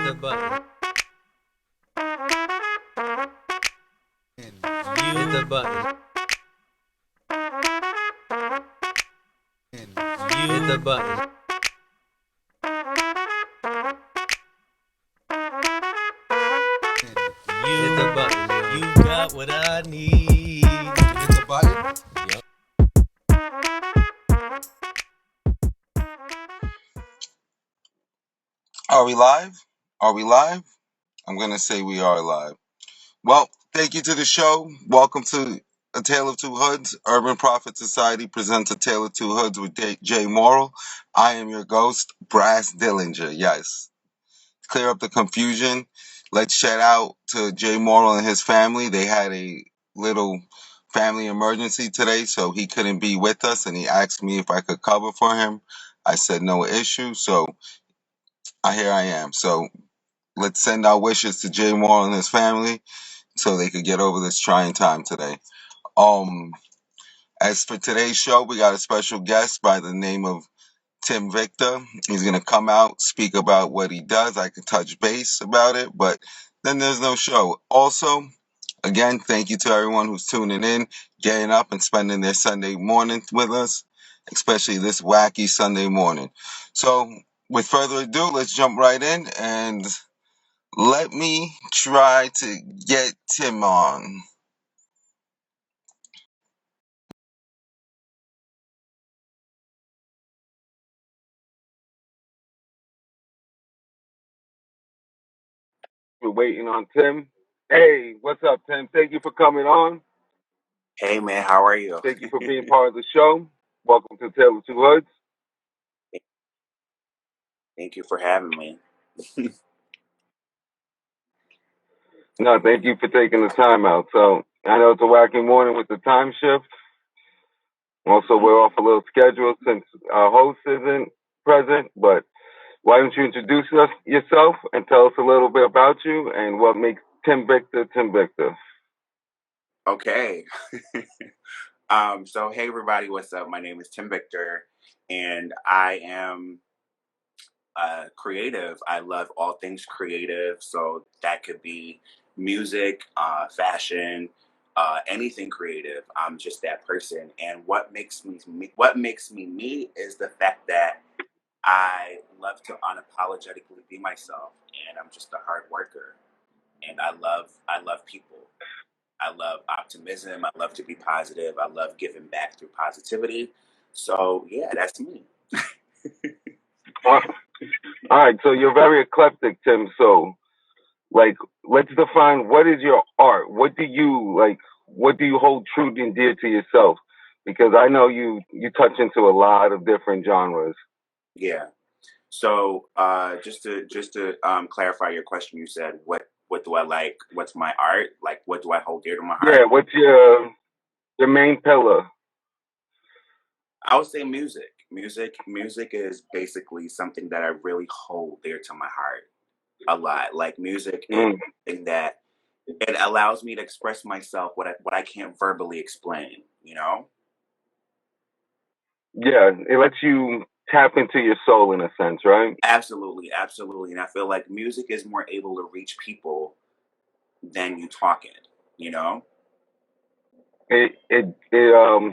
the button. You hit the button. You hit the button. You hit the button. You got what I need. Hit the button. Yep. Are we live? Are we live? I'm going to say we are live. Well, thank you to the show. Welcome to A Tale of Two Hoods. Urban Prophet Society presents A Tale of Two Hoods with Jay Morrill. I am your ghost, Brass Dillinger. Yes. Clear up the confusion. Let's shout out to Jay Morrill and his family. They had a little family emergency today, so he couldn't be with us, and he asked me if I could cover for him. I said no issue, so here I am. So let's send our wishes to Jay Moore and his family so they could get over this trying time today. Um, as for today's show, we got a special guest by the name of Tim Victor. He's gonna come out, speak about what he does. I could touch base about it, but then there's no show. Also, again, thank you to everyone who's tuning in, getting up and spending their Sunday morning with us, especially this wacky Sunday morning. So, with further ado, let's jump right in and let me try to get Tim on. We're waiting on Tim. Hey, what's up, Tim? Thank you for coming on. Hey man, how are you? Thank you for being part of the show. Welcome to Tale of Two Hoods. Thank you for having me. No, thank you for taking the time out. So I know it's a wacky morning with the time shift. Also, we're off a little schedule since our host isn't present. But why don't you introduce yourself and tell us a little bit about you and what makes Tim Victor Tim Victor? Okay. So hey everybody, what's up? My name is Tim Victor and I am creative. I love all things creative. So that could be music, fashion, anything creative. I'm just that person. And what makes me me is the fact that I love to unapologetically be myself and I'm just a hard worker. And I love people. I love optimism. I love to be positive. I love giving back through positivity. So yeah, that's me. All right, so you're very eclectic, Tim. So, like, let's define what is your art. What do you like? What do you hold true and dear to yourself? Because I know you touch into a lot of different genres. Yeah. So just to clarify your question, you said what do I like? What's my art? Like what do I hold dear to my Yeah, heart? what's your main pillar? I would say music. Music is basically something that I really hold dear to my heart a lot. Like music is Mm, something that it allows me to express myself what I can't verbally explain, you know? yeah, it lets you tap into your soul in a sense, right? Absolutely, absolutely. And I feel like music is more able to reach people than you talking, you know? It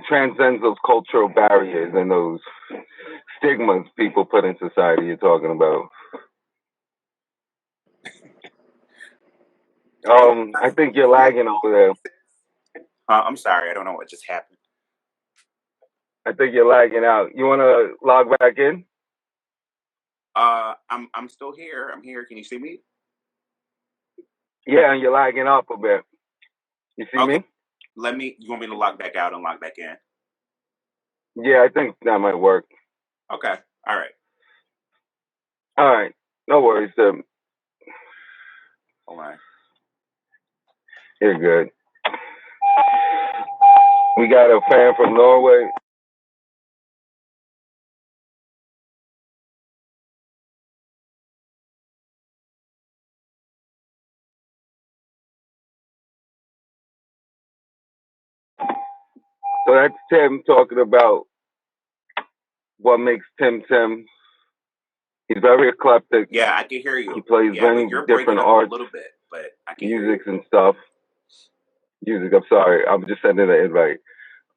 transcends those cultural barriers and those stigmas people put in society. You're talking about. Hey, I think you're lagging over there. I'm sorry, I don't know what just happened. I think you're lagging out. You want to log back in? I'm still here. I'm here. Can you see me? Yeah, and you're lagging up a bit. You see Okay. me? You want me to log back out and log back in? Yeah, I think that might work. Okay. All right. All right. No worries. Hold on. You're good. We got a fan from Norway. So that's Tim talking about what makes Tim Tim. He's very eclectic. Yeah, I can hear He you. plays Yeah, many but you're breaking different up a arts, little bit, but I can hear you. music and stuff. Music. I'm sorry. I'm just sending an invite.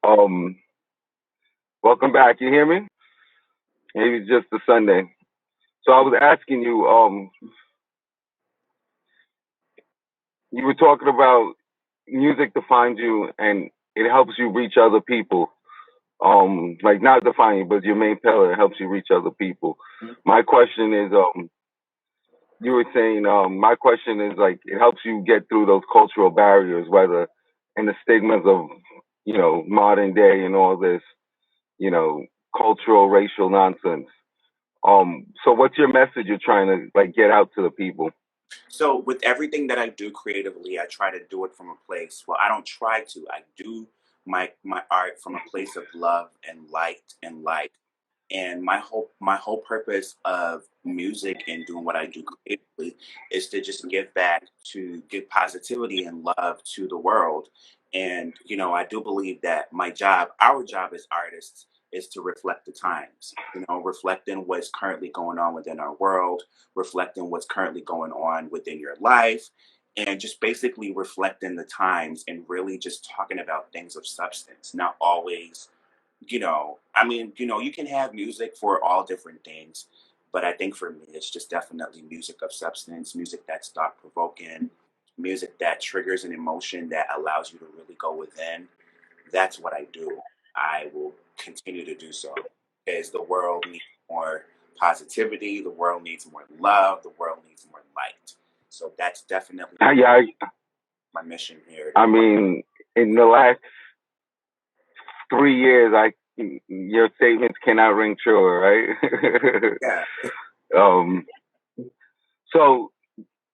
Um, welcome back. You hear me? Maybe it's just a Sunday. So I was asking you. You were talking about music defines you and it helps you reach other people. Like not define you, but your main pillar helps you reach other people. Mhm. My question is, you were saying, my question is like it helps you get through those cultural barriers, whether and the stigmas of, modern day and all this, you know, cultural, racial nonsense. So what's your message you're trying to like get out to the people? So with everything that I do creatively, I try to do it from a place. Well, I don't try to. I do my art from a place of love and light and light. And my whole purpose of music and doing what I do creatively is to just give back, to give positivity and love to the world. And I do believe that our job as artists, is to reflect the times. Reflecting what's currently going on within our world, reflecting what's currently going on within your life, and just basically reflecting the times and really just talking about things of substance, not always you can have music for all different things, but I think for me, it's just definitely music of substance, music that's thought provoking, music that triggers an emotion that allows you to really go within. That's what I do. I will continue to do so because the world needs more positivity, the world needs more love, the world needs more light. So that's definitely Yeah, my mission here. I mean, in the last 3 years, your statements cannot ring true, right? Yeah. um, so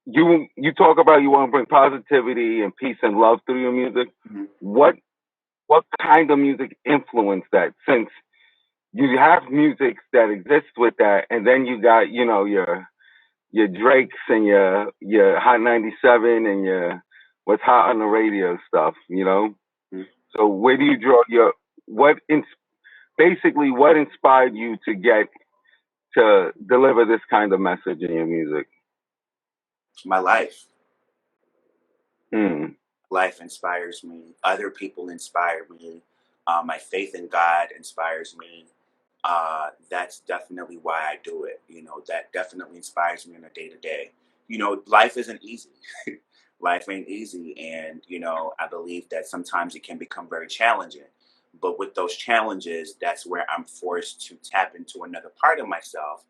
you talk about you want to bring positivity and peace and love through your music. Mhm. What kind of music influenced that? Since you have music that exists with that, and then you got your Drakes and your Hot 97 and your what's hot on the radio stuff. Mhm. So where do you draw your what in, basically what inspired you to deliver this kind of message in your music? My life. Hmm. Life inspires me. Other people inspire me. My faith in God inspires me. That's definitely why I do it. That definitely inspires me on a day to day. Life isn't easy. Life ain't easy. And, I believe that sometimes it can become very challenging. But with those challenges, that's where I'm forced to tap into another part of myself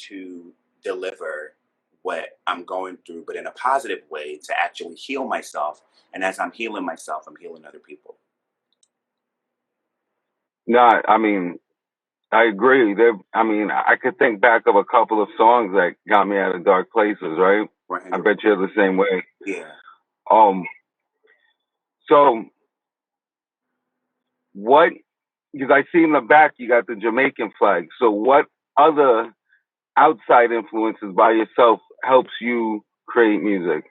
to deliver what I'm going through, but in a positive way to actually heal myself. And as I'm healing myself, I'm healing other people. No, I mean I agree. I mean, I could think back of a couple of songs that got me out of dark places, right? I 100. bet you're the same way. Yeah. Um, so what? Because I see in the back you got the Jamaican flag. So what other outside influences by yourself helps you create music?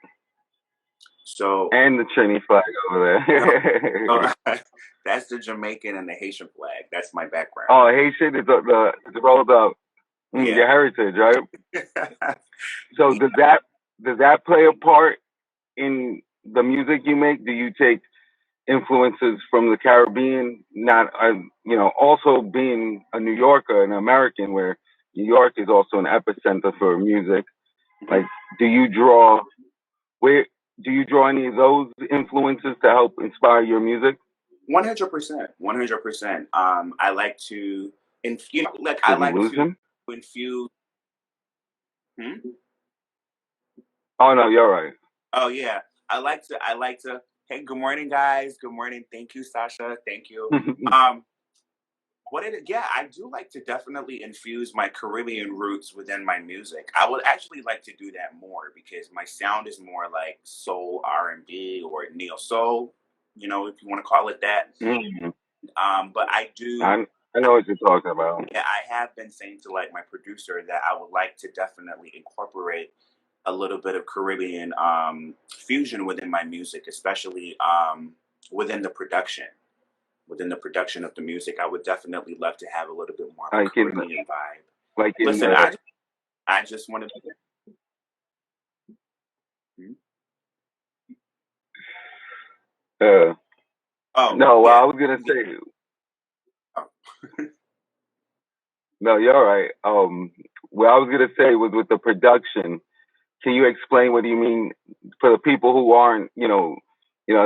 So, And the Trini flag over no, there. so that's the Jamaican and the Haitian flag. That's my background. Oh, Haitian is it's rolled up. Yeah. Your heritage, right? So does that play a part in the music you make? Do you take influences from the Caribbean? Not, also being a New Yorker, an American, where New York is also an epicenter for music. Like, do you draw where? Do you draw any of those influences to help inspire your music? 100%. 100%. I like to, I Did we like lose to him? infuse. Hmm? Oh no, you're right. Oh yeah, I like to. Hey, good morning, guys. Good morning. Thank you, Sasha. Thank you. Um, yeah, I do like to definitely infuse my Caribbean roots within my music. I would actually like to do that more because my sound is more like soul R&B or neo soul, if you want to call it that. Mhm. But I do. I know what you're talking about. Yeah, I have been saying to like my producer that I would like to definitely incorporate a little bit of Caribbean fusion within my music, especially within the production. Within the production of the music, I would definitely love to have a little bit more of a Like in Caribbean vibe. like in Listen, the I I just want to. Oh No, well, yeah. I was gonna Yeah. say, Oh, no, you're all right. What I was gonna say was with the production. Can you explain what do you mean for the people who aren't,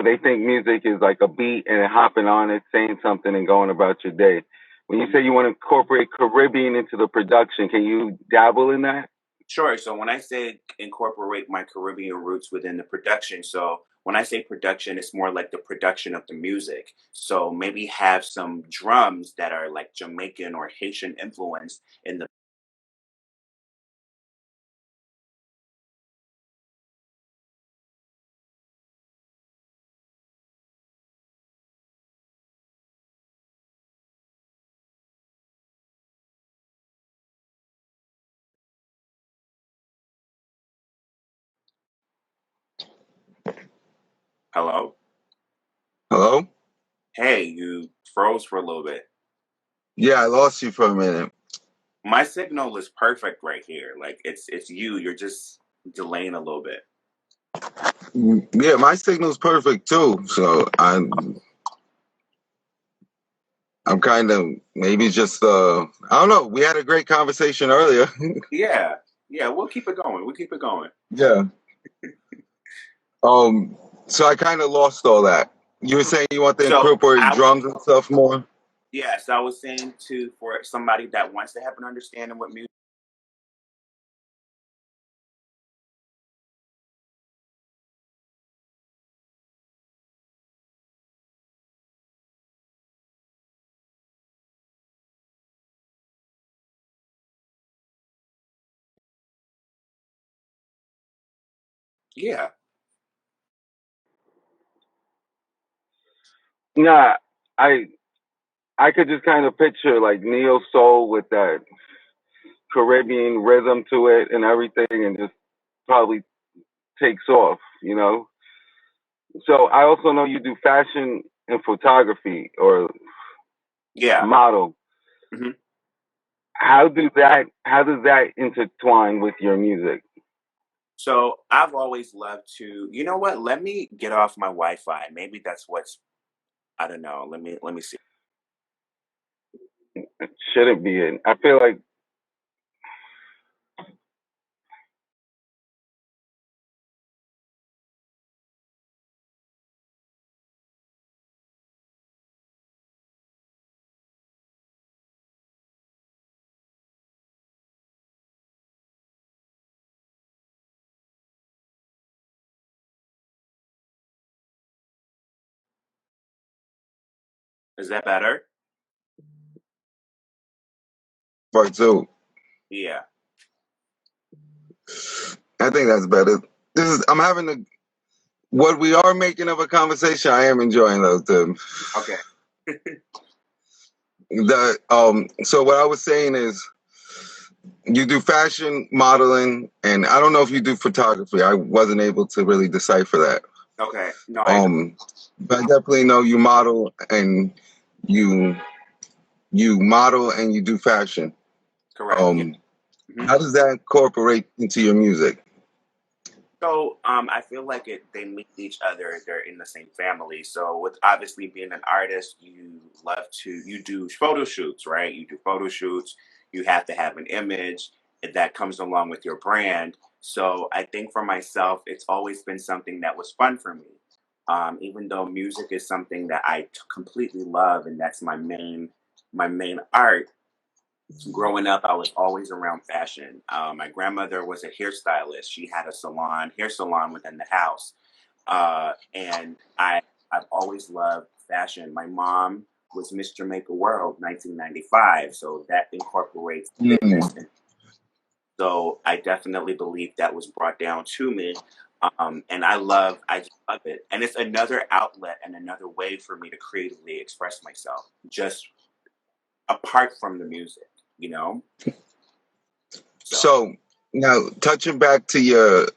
they think music is like a beat and hopping on it, saying something and going about your day. When you say you want to incorporate Caribbean into the production, can you dabble in that? sure. So when I say incorporate my Caribbean roots within the production, so when I say production, it's more like the production of the music. So maybe have some drums that are like Jamaican or Haitian influenced in the. Hello? Hello? Hey, you froze for a little bit. Yeah, I lost you for a minute. My signal is perfect right here. Like it's you. You're just delaying a little bit. Yeah, my signal's perfect too. So I'm kind of maybe just I don't know. We had a great conversation earlier. Yeah. Yeah, we'll keep it going. We'll keep it going. Yeah. So I kind of lost all that. You were saying you want to So incorporate I drums and stuff more. yes, I was saying to for somebody that wants to have an understanding what music. Yeah. Nah, I I could just kind of picture like neo soul with that Caribbean rhythm to it and everything, and just probably takes off. So I also know you do fashion and photography or Yeah. model. hmm How does that intertwine with your music? So I've always loved to. You know what? Let me get off my Wi-Fi. Maybe that's what's. I don't know. Let me see. It shouldn't be in. I feel like Is that better? part two. Yeah. I think that's better. I'm having what we are making of a conversation. I am enjoying those too. Okay. So what I was saying is you do fashion modeling, and I don't know if you do photography. I wasn't able to really decipher that. Okay. No, I do. Um, but I definitely know you model and you you model and you do fashion. Correct. Yeah. Um, hmm how does that incorporate into your music? So I feel like they meet each other. They're in the same family. So with obviously being an artist, you do photo shoots, right? You do photo shoots. You have to have an image that comes along with your brand. So I think for myself, it's always been something that was fun for me. Even though music is something that completely love and that's my main art. Growing up, I was always around fashion. My grandmother was a hairstylist. She had a hair salon within the house, and I've always loved fashion. My mom was Miss Jamaica World 1995, so that incorporates fitness. Mm. And so I definitely believe that was brought down to me. And I just love it. And it's another outlet and another way for me to creatively express myself, just apart from the music, you know? So. So now touching back to your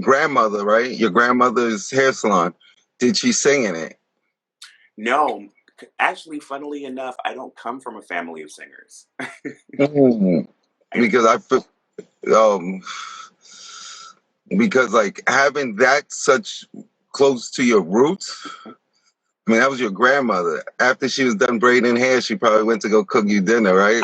grandmother, right? Your grandmother's hair salon. Did she sing in it? No, actually, funnily enough, I don't come from a family of singers. Mm. I, Because Um, because like having that such close to your roots. I mean, that was your grandmother. After she was done braiding hair, she probably went to go cook you dinner, right?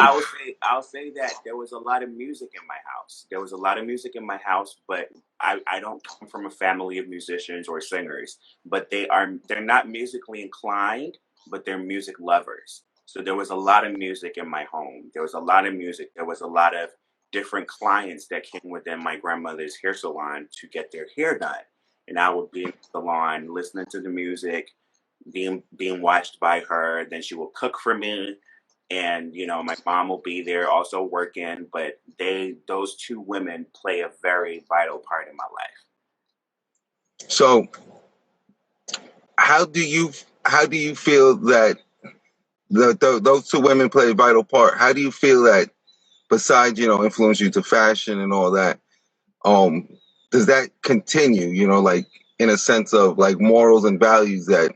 I'll say that there was a lot of music in my house. There was a lot of music in my house, but I don't come from a family of musicians or singers. But they're not musically inclined, but they're music lovers. So there was a lot of music in my home. There was a lot of music. There was a lot of different clients that came within my grandmother's hair salon to get their hair done. And I would be in the salon listening to the music, being watched by her. Then she will cook for me, and my mom will be there also working. But those two women play a very vital part in my life. So how do you feel that those two women play a vital part? How do you feel that besides influence you to fashion and all that? Does that continue? Like in a sense of like morals and values that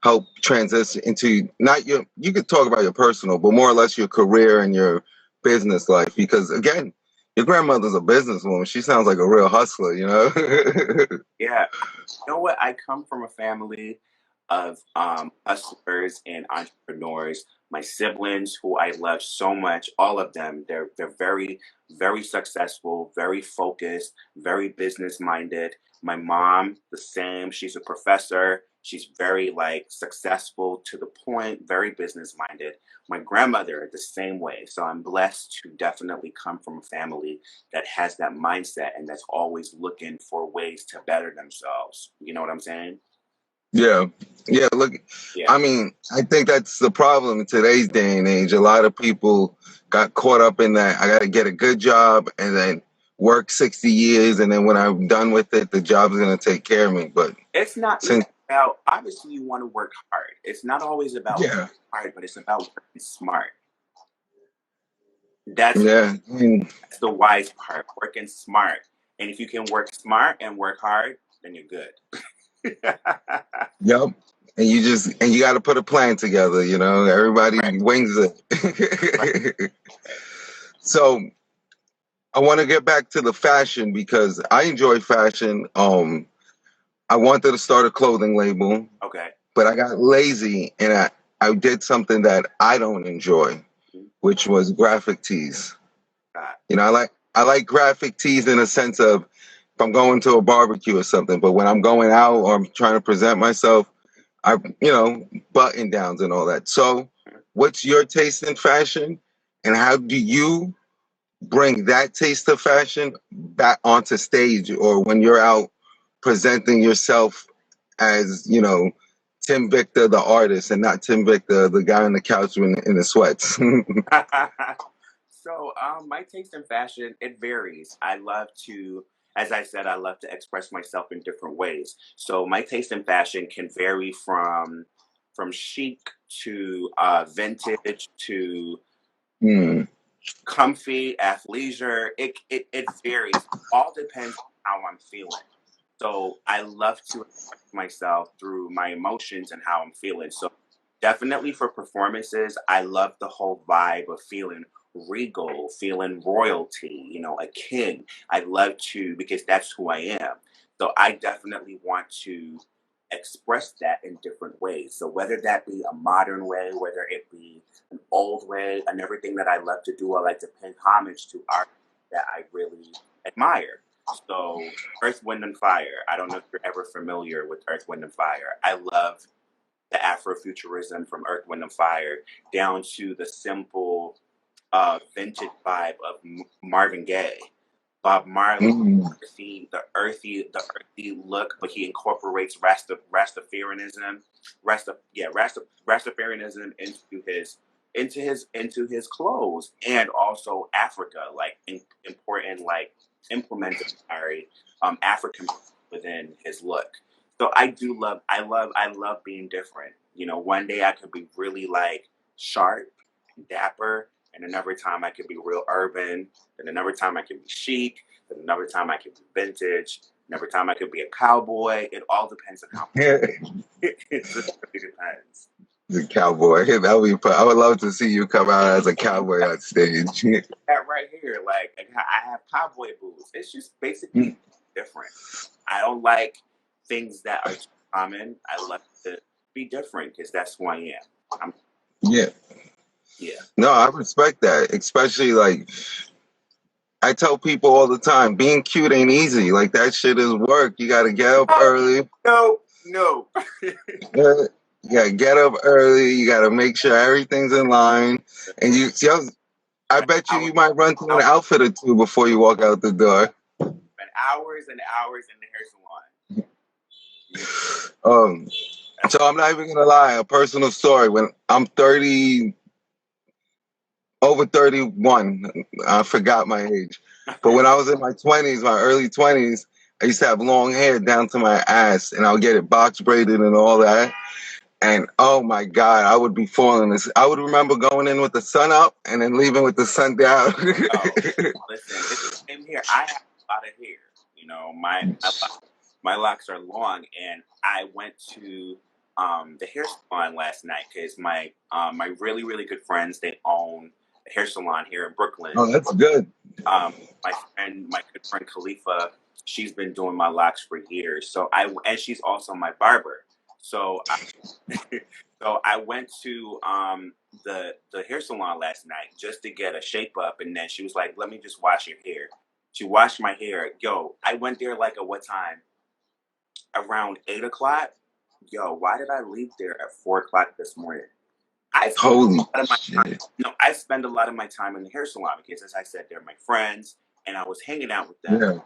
help transition into not your. You could talk about your personal, but more or less your career and your business life. Because again, your grandmother's a businesswoman. She sounds like a real hustler. Yeah. You know what? I come from a family of hustlers and entrepreneurs. My siblings, who I love so much, all of them, they're very, very successful, very focused, very business minded. My mom, the same. She's a professor. She's very like successful to the point, very business minded. My grandmother, the same way. So I'm blessed to definitely come from a family that has that mindset and that's always looking for ways to better themselves. You know what I'm saying? Yeah. Look, Yeah. I mean, I think that's the problem in today's day and age. A lot of people got caught up in that. I got to get a good job and then work 60 years. And then when I'm done with it, the job's going to take care of me. But it's not about, obviously, you want to work hard. It's not always about working hard, but it's about working smart. That's the wise part, working smart. And if you can work smart and work hard, then you're good. Yep. And you got to put a plan together, everybody wings it. So I want to get back to the fashion because I enjoy fashion. I wanted to start a clothing label. Okay. But I got lazy and I did something that I don't enjoy, which was graphic tees. I like graphic tees in a sense of if I'm going to a barbecue or something, but when I'm going out or I'm trying to present myself, button downs and all that. So what's your taste in fashion and how do you bring that taste of fashion back onto stage or when you're out presenting yourself as, Tim Victor, the artist, and not Tim Victor, the guy on the couch in the sweats? So my taste in fashion, it varies. I love to, as I said, I love to express myself in different ways. So my taste in fashion can vary from chic to vintage to comfy, athleisure. It varies. All depends on how I'm feeling. So I love to express myself through my emotions and how I'm feeling. So definitely for performances, I love the whole vibe of feeling regal, feeling royalty, a king. I love to, because that's who I am. So I definitely want to express that in different ways. So whether that be a modern way, whether it be an old way, and everything that I love to do, I like to pay homage to art that I really admire. So Earth, Wind, and Fire. I don't know if you're ever familiar with Earth, Wind, and Fire. I love the Afrofuturism from Earth, Wind, and Fire down to the simple vintage vibe of Marvin Gaye. Bob Marley, the earthy look, but he incorporates Rastafarianism, Rastafarianism into his clothes, and also Africa, like important, like implemented African within his look. So I love being different. One day I could be really like sharp, dapper, and another time I could be real urban, and another time I could be chic, and another time I could be vintage, another time I could be a cowboy. It all depends on how it just really depends. The cowboy. That would be fun. I would love to see you come out as a cowboy on stage. That right here, like I have cowboy boots. It's just basically different. I don't like things that are too common. I like to be different because that's who I am. I'm Yeah. yeah. No, I respect that. Especially like I tell people all the time, being cute ain't easy. Like that shit is work. You gotta get up early. No. You gotta get up early. You gotta make sure everything's in line. And you see, I bet you might run through an outfit or two before you walk out the door. Spend hours and hours in the hair salon. So I'm not even gonna lie, a personal story. When I'm 30, over 31, I forgot my age. But when I was in my 20s, my early 20s, I used to have long hair down to my ass, and I'll get it box braided and all that. And oh my God, I would be falling this. I would remember going in with the sun up and then leaving with the sun down. Oh, listen, it's the same here. I have a lot of hair. You know, my locks are long, and I went to the hair salon last night because my really really good friends, they own a hair salon here in Brooklyn. Oh, that's good. My good friend Khalifa, she's been doing my locks for years. So and she's also my barber. So I went to the hair salon last night just to get a shape up, and then she was like, "Let me just wash your hair." She washed my hair. Yo, I went there like at what time? Around 8 o'clock. Yo, why did I leave there at 4 o'clock this morning? Holy shit. I spend a lot of my time in the hair salon because, as I said, they're my friends, and I was hanging out with them. Yeah.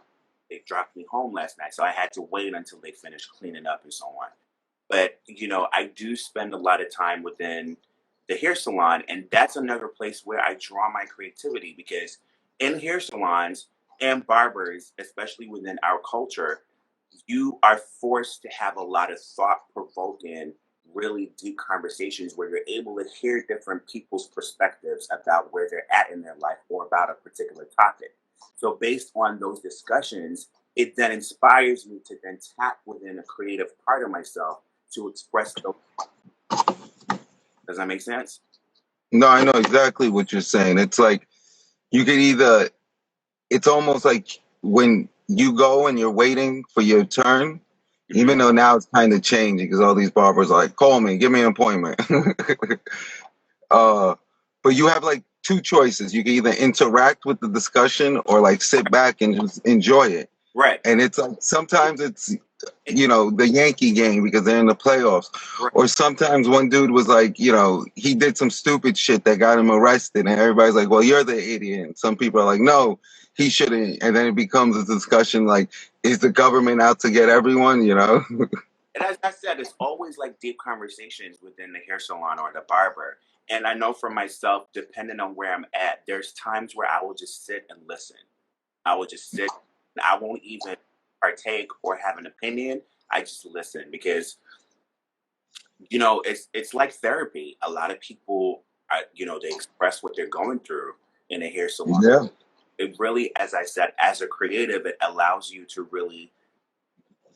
They dropped me home last night, so I had to wait until they finished cleaning up and so on. But I do spend a lot of time within the hair salon, and that's another place where I draw my creativity because in hair salons and barbers, especially within our culture, you are forced to have a lot of thought-provoking, really deep conversations where you're able to hear different people's perspectives about where they're at in their life or about a particular topic. So based on those discussions, it then inspires me to then tap within a creative part of myself to express those. Does that make sense? No, I know exactly what you're saying. It's like you could either, it's almost like when you go and you're waiting for your turn, even though now it's kind of changing because all these barbers are like, call me, give me an appointment. But you have like two choices. You can either interact with the discussion or like sit back and just enjoy it. Right. And it's like sometimes it's the Yankee game because they're in the playoffs. Right. Or sometimes one dude was like, he did some stupid shit that got him arrested, and everybody's like, well, you're the idiot. And some people are like, no, he shouldn't. And then it becomes a discussion like, is the government out to get everyone? And as I said, it's always like deep conversations within the hair salon or the barber. And I know for myself, depending on where I'm at, there's times where I will just sit and listen. I will just sit. And I won't even partake or have an opinion. I just listen because, it's like therapy. A lot of people, they express what they're going through in a hair salon. Yeah. It really, as I said, as a creative, it allows you to really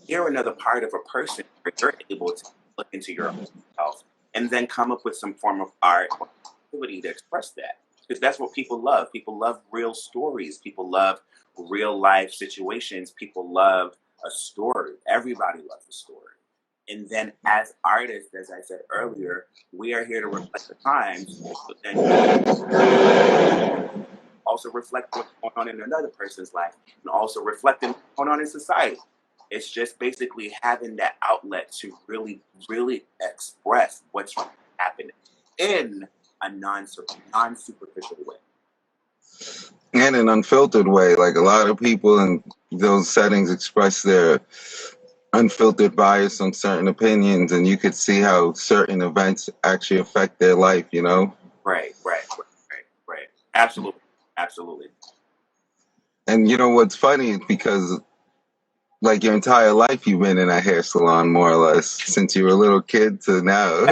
hear another part of a person where you're able to look into your own self and then come up with some form of art or activity to express that. Because that's what people love. People love real stories. People love real life situations. People love a story. Everybody loves a story. And then as artists, as I said earlier, we are here to reflect the times, but then also reflect what's going on in another person's life and also reflecting what's going on in society. It's just basically having that outlet to really, really express what's happening in a non-superficial way. And an unfiltered way. Like a lot of people in those settings express their unfiltered bias on certain opinions, and you could see how certain events actually affect their life, Right. Absolutely. And what's funny is because like your entire life you've been in a hair salon more or less since you were a little kid to now.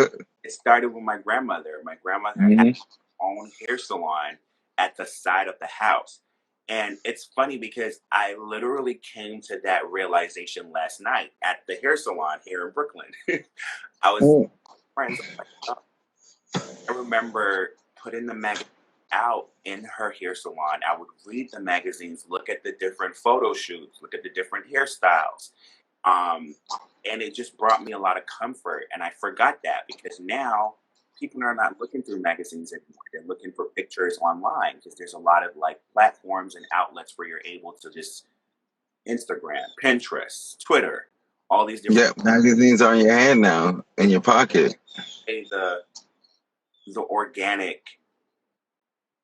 It started with my grandmother. My grandmother had her own hair salon at the side of the house. And it's funny because I literally came to that realization last night at the hair salon here in Brooklyn. I was friends. I was like, oh, I remember putting the magazine out in her hair salon. I would read the magazines, look at the different photo shoots, look at the different hairstyles. Um, and it just brought me a lot of comfort. And I forgot that because now people are not looking through magazines anymore. They're looking for pictures online because there's a lot of like platforms and outlets where you're able to just Instagram, Pinterest, Twitter, all these different Yeah, magazines are in your hand now, in your pocket. the organic,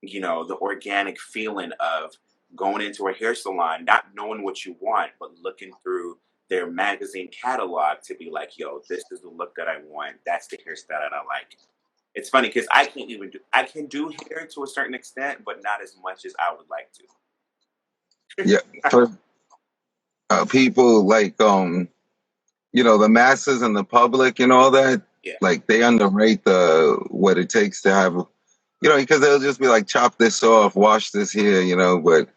the organic feeling of going into a hair salon, not knowing what you want, but looking through their magazine catalog to be like, yo, this is the look that I want. That's the hairstyle that I like. It's funny because I can do hair to a certain extent, but not as much as I would like to. Yeah, for people like the masses and the public and all that, Yeah. like they underrate the what it takes to have, because they'll just be like, chop this off, wash this here, but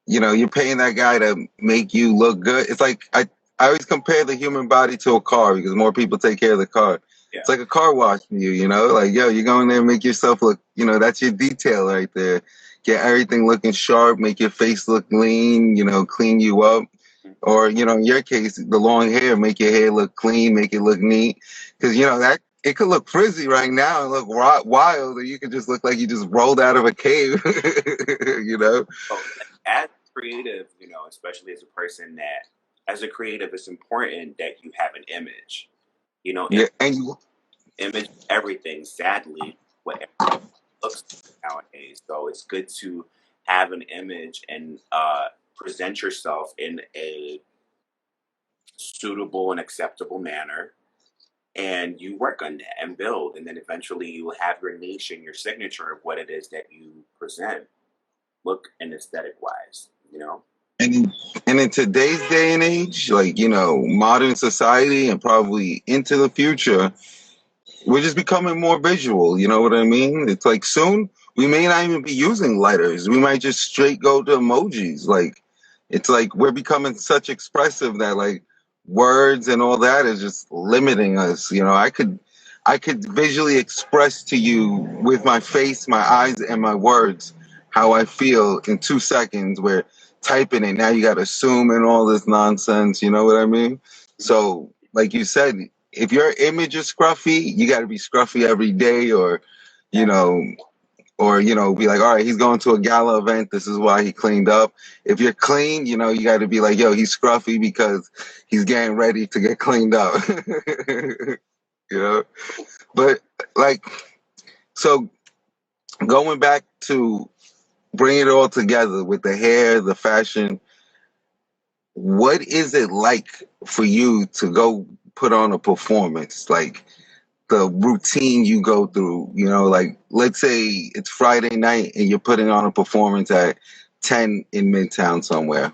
you're paying that guy to make you look good. It's like I always compare the human body to a car because more people take care of the car. Yeah. It's like a car wash for you, like, yo, you go in there and make yourself look, that's your detail right there. Get everything looking sharp, make your face look lean, clean you up. Or, in your case, the long hair, make your hair look clean, make it look neat. Because, that it could look frizzy right now and look wild, or you could just look like you just rolled out of a cave, So, as creative, especially as a person that, as a creative, it's important that you have an image. Yeah, and you, Image is everything. Sadly, what everything looks like nowadays. So it's good to have an image and present yourself in a suitable and acceptable manner, and you work on that and build, and then eventually you will have your niche and your signature of what it is that you present, look and aesthetic wise. and in today's day and age, like, modern society and probably into the future, we're just becoming more visual. You know what I mean? It's like soon we may not even be using letters. We might just straight go to emojis. Like, it's like we're becoming such expressive that like words and all that is just limiting us. I could visually express to you with my face, my eyes, and my words how I feel in 2 seconds. Where typing it now, you got to zoom and all this nonsense. You know what I mean? So, like you said, if your image is scruffy, you got to be scruffy every day, or you know, be like, all right, he's going to a gala event. This is why he cleaned up. If you're clean, you got to be like, yo, he's scruffy because he's getting ready to get cleaned up. But like, so going back to bring it all together with the hair, the fashion, what is it like for you to go put on a performance? Like, the routine you go through, like let's say it's Friday night and you're putting on a performance at 10 in Midtown somewhere.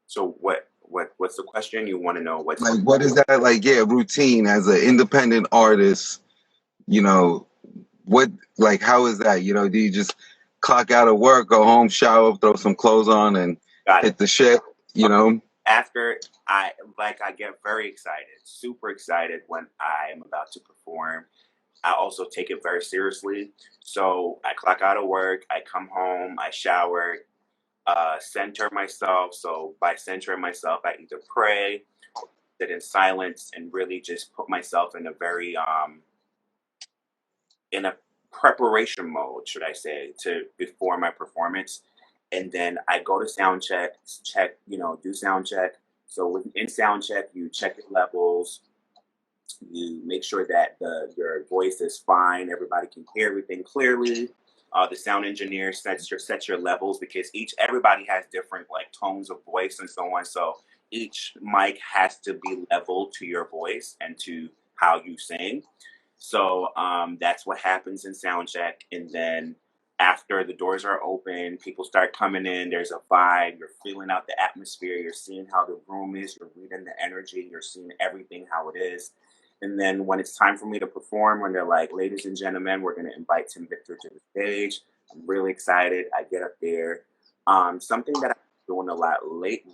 So what's the question? You want to know what's Like, what is that like? Yeah, routine as an independent artist, what, like, how is that? Do you just clock out of work, go home, shower, throw some clothes on, and hit the shit, After I get very excited, super excited when I am about to perform. I also take it very seriously. So I clock out of work, I come home, I shower, center myself. So by centering myself, I either pray, sit in silence, and really just put myself in a very in a preparation mode, should I say, to before my performance. And then I go to sound check, do sound check. So in sound check, you check your levels, you make sure that your voice is fine, everybody can hear everything clearly. The sound engineer sets your levels because everybody has different like tones of voice and so on. So each mic has to be level to your voice and to how you sing. So that's what happens in sound check, and then after the doors are open, people start coming in. There's a vibe. You're feeling out the atmosphere. You're seeing how the room is. You're reading the energy. You're seeing everything how it is. And then when it's time for me to perform, when they're like, ladies and gentlemen, we're going to invite Tim Victor to the stage. I'm really excited. I get up there. Something that I'm doing a lot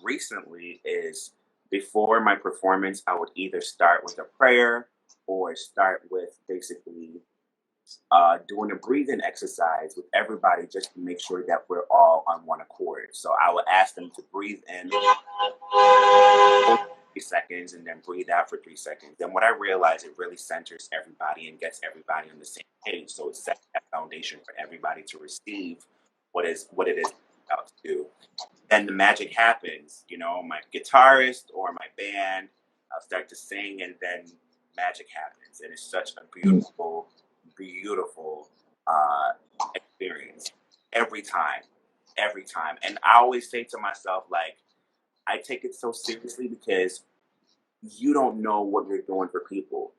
recently is before my performance, I would either start with a prayer or start with basically doing a breathing exercise with everybody just to make sure that we're all on one accord. So I would ask them to breathe in for 3 seconds and then breathe out for 3 seconds. Then what I realize, it really centers everybody and gets everybody on the same page. So it sets that foundation for everybody to receive what it is about to do. Then the magic happens. You know, my guitarist or my band, I'll start to sing, and then magic happens, and it's such a beautiful, beautiful experience every time. And I always say to myself, like, I take it so seriously because you don't know what you're doing for people.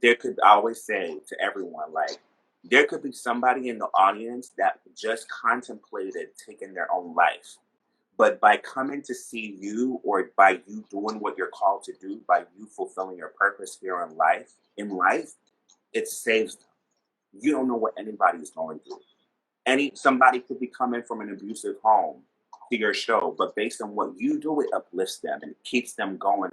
I always say to everyone, like, there could be somebody in the audience that just contemplated taking their own life. But by coming to see you, or by you doing what you're called to do, by you fulfilling your purpose here in life, it saves them. You don't know what anybody is going through. Somebody could be coming from an abusive home to your show, but based on what you do, it uplifts them and keeps them going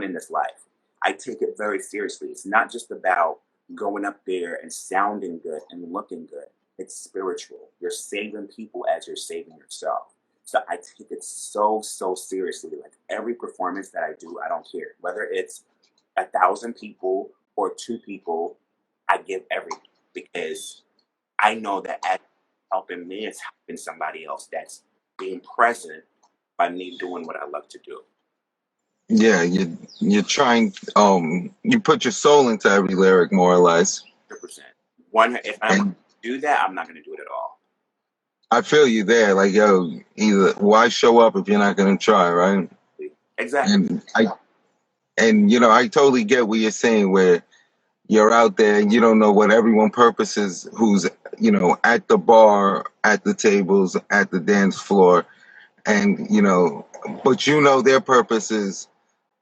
in this life. I take it very seriously. It's not just about going up there and sounding good and looking good. It's spiritual. You're saving people as you're saving yourself. So I take it so, so seriously. Like, every performance that I do, I don't care whether it's 1,000 people or 2 people. I give everything, because I know that as helping me, it's helping somebody else that's being present by me doing what I love to do. Yeah, you're trying. You put your soul into every lyric, more or less. 100%. If I'm going to do that, I'm not going to do it at all. I feel you there. Like, yo, either why show up if you're not gonna try, right? Exactly. And I totally get what you're saying, where you're out there and you don't know what everyone purpose is, who's at the bar, at the tables, at the dance floor, and but their purpose is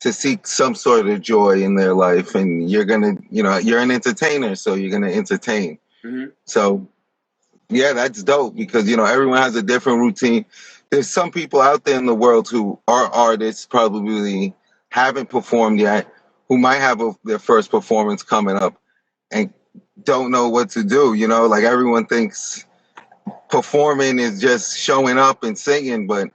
to seek some sort of joy in their life, and you're gonna you're an entertainer, so you're gonna entertain. Mm-hmm. So yeah, that's dope, because everyone has a different routine. There's some people out there in the world who are artists, probably haven't performed yet, who might have their first performance coming up and don't know what to do. Like, everyone thinks performing is just showing up and singing, but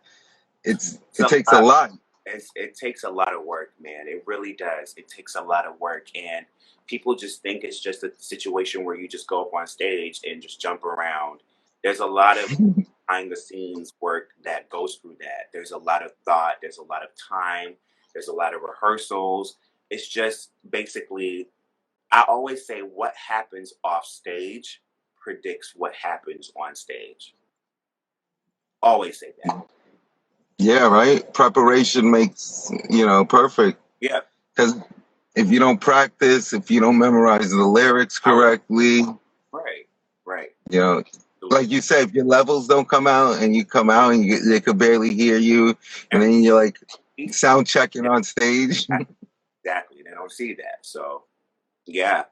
it takes a lot. It takes a lot of work, man. It really does. It takes a lot of work, and people just think it's just a situation where you just go up on stage and just jump around. There's a lot of behind the scenes work that goes through that. There's a lot of thought. There's a lot of time. There's a lot of rehearsals. It's just basically, I always say, what happens off stage predicts what happens on stage. Always say that. Yeah, right. Preparation makes perfect. Yeah. Because if you don't practice, if you don't memorize the lyrics correctly, right. Like you said, if your levels don't come out, and you come out and they could barely hear you, and then you're like sound checking on stage. Exactly. They don't see that. So, yeah.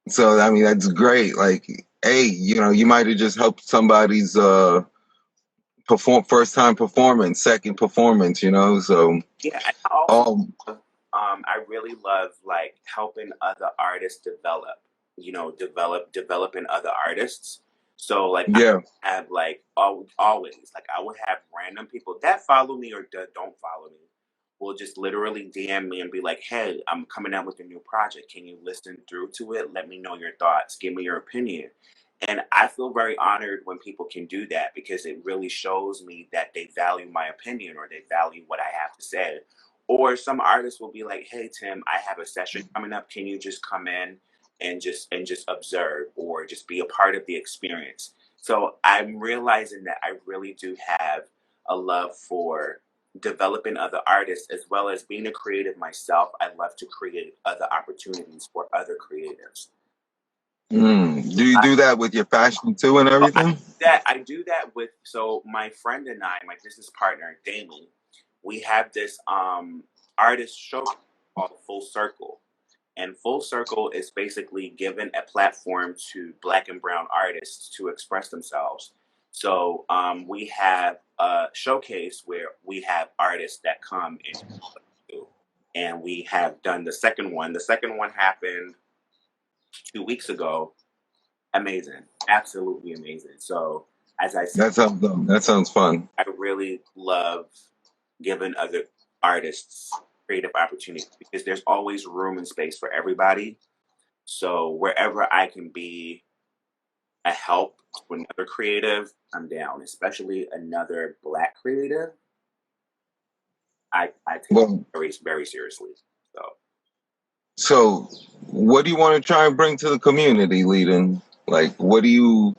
So, I mean, that's great. Like, hey, you might have just helped somebody's first time performance, second performance, so. Yeah. I really love, like, helping other artists developing other artists. So, like, yeah. I have, like, always, like, I would have random people that follow me or don't follow me will just literally DM me and be like, hey, I'm coming out with a new project. Can you listen through to it? Let me know your thoughts. Give me your opinion. And I feel very honored when people can do that, because it really shows me that they value my opinion, or they value what I have to say. Or some artists will be like, hey, Tim, I have a session coming up. Can you just come in and just observe, or just be a part of the experience? So I'm realizing that I really do have a love for developing other artists, as well as being a creative myself. I love to create other opportunities for other creatives. Do you do that with your fashion too and everything? I do that with, so my friend and I, my business partner, Damon, we have this artist show called Full Circle. And Full Circle is basically giving a platform to Black and brown artists to express themselves. So we have a showcase where we have artists that come and do. and we have done the second one. The second one happened 2 weeks ago. Amazing, absolutely amazing. So as I said, That sounds fun. I really love giving other artists creative opportunities because there's always room and space for everybody. So wherever I can be a help to another creative, I'm down, especially another Black creative. I take it very, very seriously. So what do you want to try and bring to the community, Leading? Like, what do you,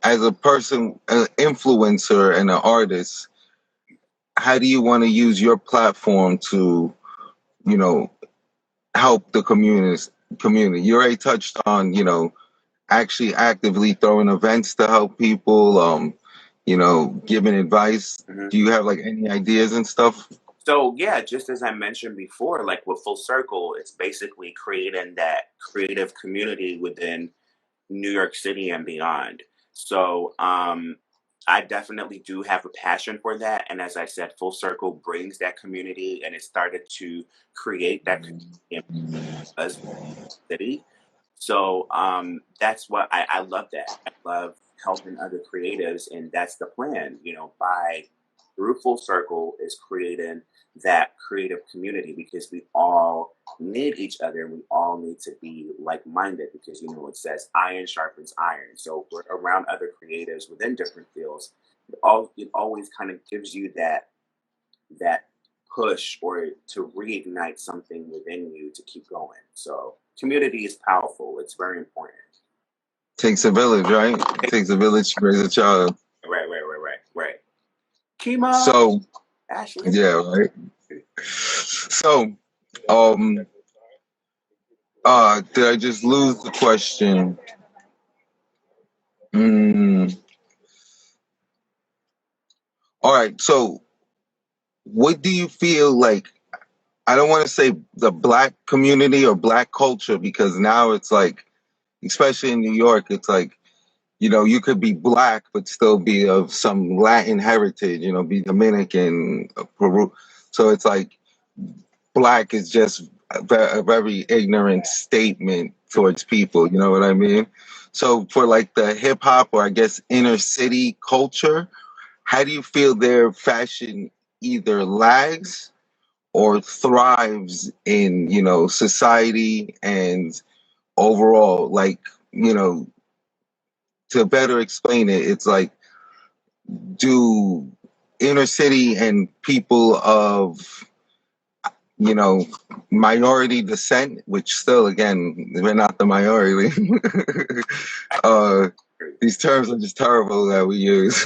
as a person, an influencer and an artist, how do you want to use your platform to, you know, help the community? You already touched on, you know, actually actively throwing events to help people, you know, giving advice. Do you have like any ideas and stuff? So yeah, just as I mentioned before, like with Full Circle, it's basically creating that creative community within New York City and beyond. So I definitely do have a passion for that. And as I said, Full Circle brings that community and it started to create that community in us city. So that's what I love that. I love helping other creatives, and that's the plan, you know, by through Full Circle is creating that creative community because we all need each other and we all need to be like-minded because you know it says iron sharpens iron. So we're around other creatives within different fields. It always kind of gives you that push or to reignite something within you to keep going. So community is powerful. It's very important. Takes a village, right? It takes a village to raise a child. Right. Kima. So, Ashley. yeah, right. So, did I just lose the question? All right. So, what do you feel like? I don't want to say the Black community or Black culture because now it's like, especially in New York, it's like, you know, you could be Black but still be of some Latin heritage, you know, be Dominican, Peru. So it's like Black is just a very ignorant statement towards people, you know what I mean? So for like the hip hop or I guess inner city culture, how do you feel their fashion either lags or thrives in, you know, society and overall, like, you know, to better explain it, it's like, do inner city and people of, you know, minority descent, which still, again, we're not the minority. These terms are just terrible that we use.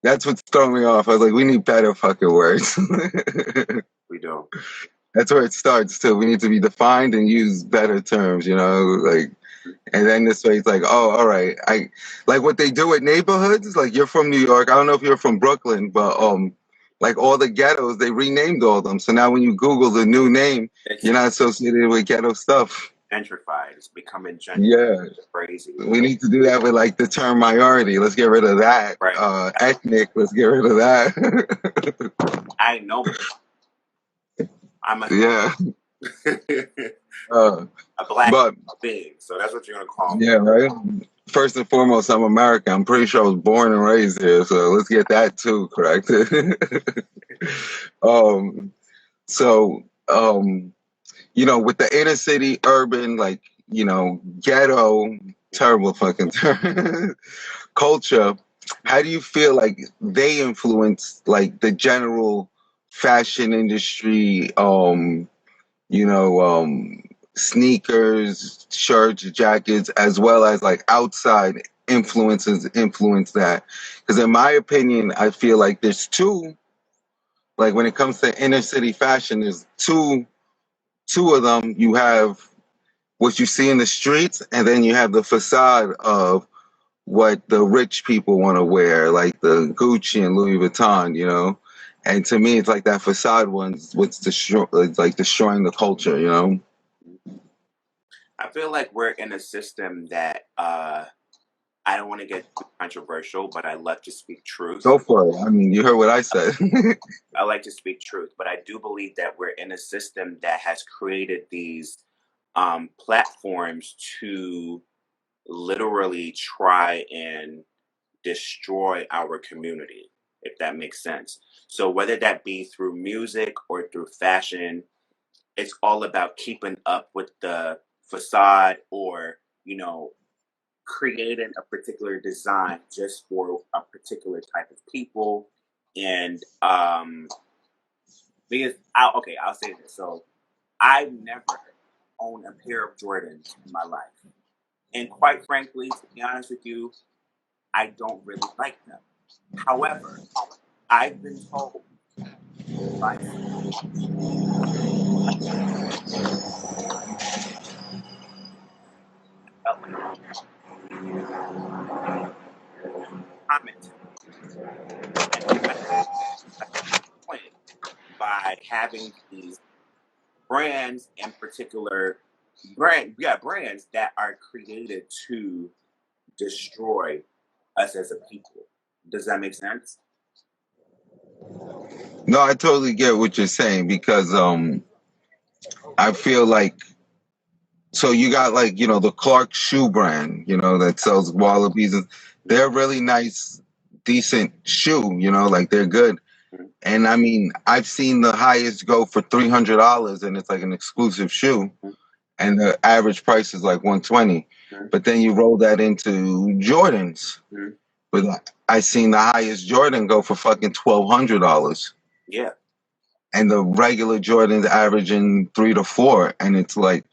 That's what's throwing me off. I was like, we need better fucking words. We don't. That's where it starts too. We need to be defined and use better terms, you know, like, and then this way it's like, oh, all right. I like what they do at neighborhoods. Like you're from New York. I don't know if you're from Brooklyn, but like all the ghettos, they renamed all of them. So now when you Google the new name, you're not associated with ghetto stuff. Gentrified. It's becoming gentrified. Yeah. It's crazy. We need to do that with like the term minority. Let's get rid of that. Right. Ethnic. Let's get rid of that. I know. I'm a a Black being, so that's what you're gonna call me. Yeah, right. First and foremost, I'm American. I'm pretty sure I was born and raised here, so let's get that too correct. You know, with the inner city, urban, like, you know, ghetto, terrible fucking term, culture, how do you feel like they influence like the general fashion industry, you know, sneakers, shirts, jackets, as well as like outside influences influence that? Because in my opinion, I feel like there's two, like when it comes to inner city fashion, there's two of them. You have what you see in the streets, and then you have the facade of what the rich people want to wear, like the Gucci and Louis Vuitton, you know? And to me, it's like that facade one's what's like destroying the culture, you know? I feel like we're in a system that I don't want to get too controversial, but I love to speak truth. Go for it. I mean, you heard what I said. I like to speak truth, but I do believe that we're in a system that has created these platforms to literally try and destroy our community, if that makes sense. So whether that be through music or through fashion, it's all about keeping up with the facade, or creating a particular design just for a particular type of people. And because I'll say this. So I've never owned a pair of Jordans in my life. And quite frankly, to be honest with you, I don't really like them. However, I've been told by comment by having these brands in particular brands that are created to destroy us as a people. Does that make sense? No, I totally get what you're saying because I feel like so you got like the Clark shoe brand, that sells wallabies, and they're really nice, decent shoe, like they're good. Mhm. And I mean, I've seen the highest go for $300, and it's like an exclusive shoe, Mhm. and the average price is like 120. Mhm. But then you roll that into Jordans, Mhm. but I seen the highest Jordan go for fucking $1,200, Yeah. and the regular Jordan's averaging 3 to 4, and it's like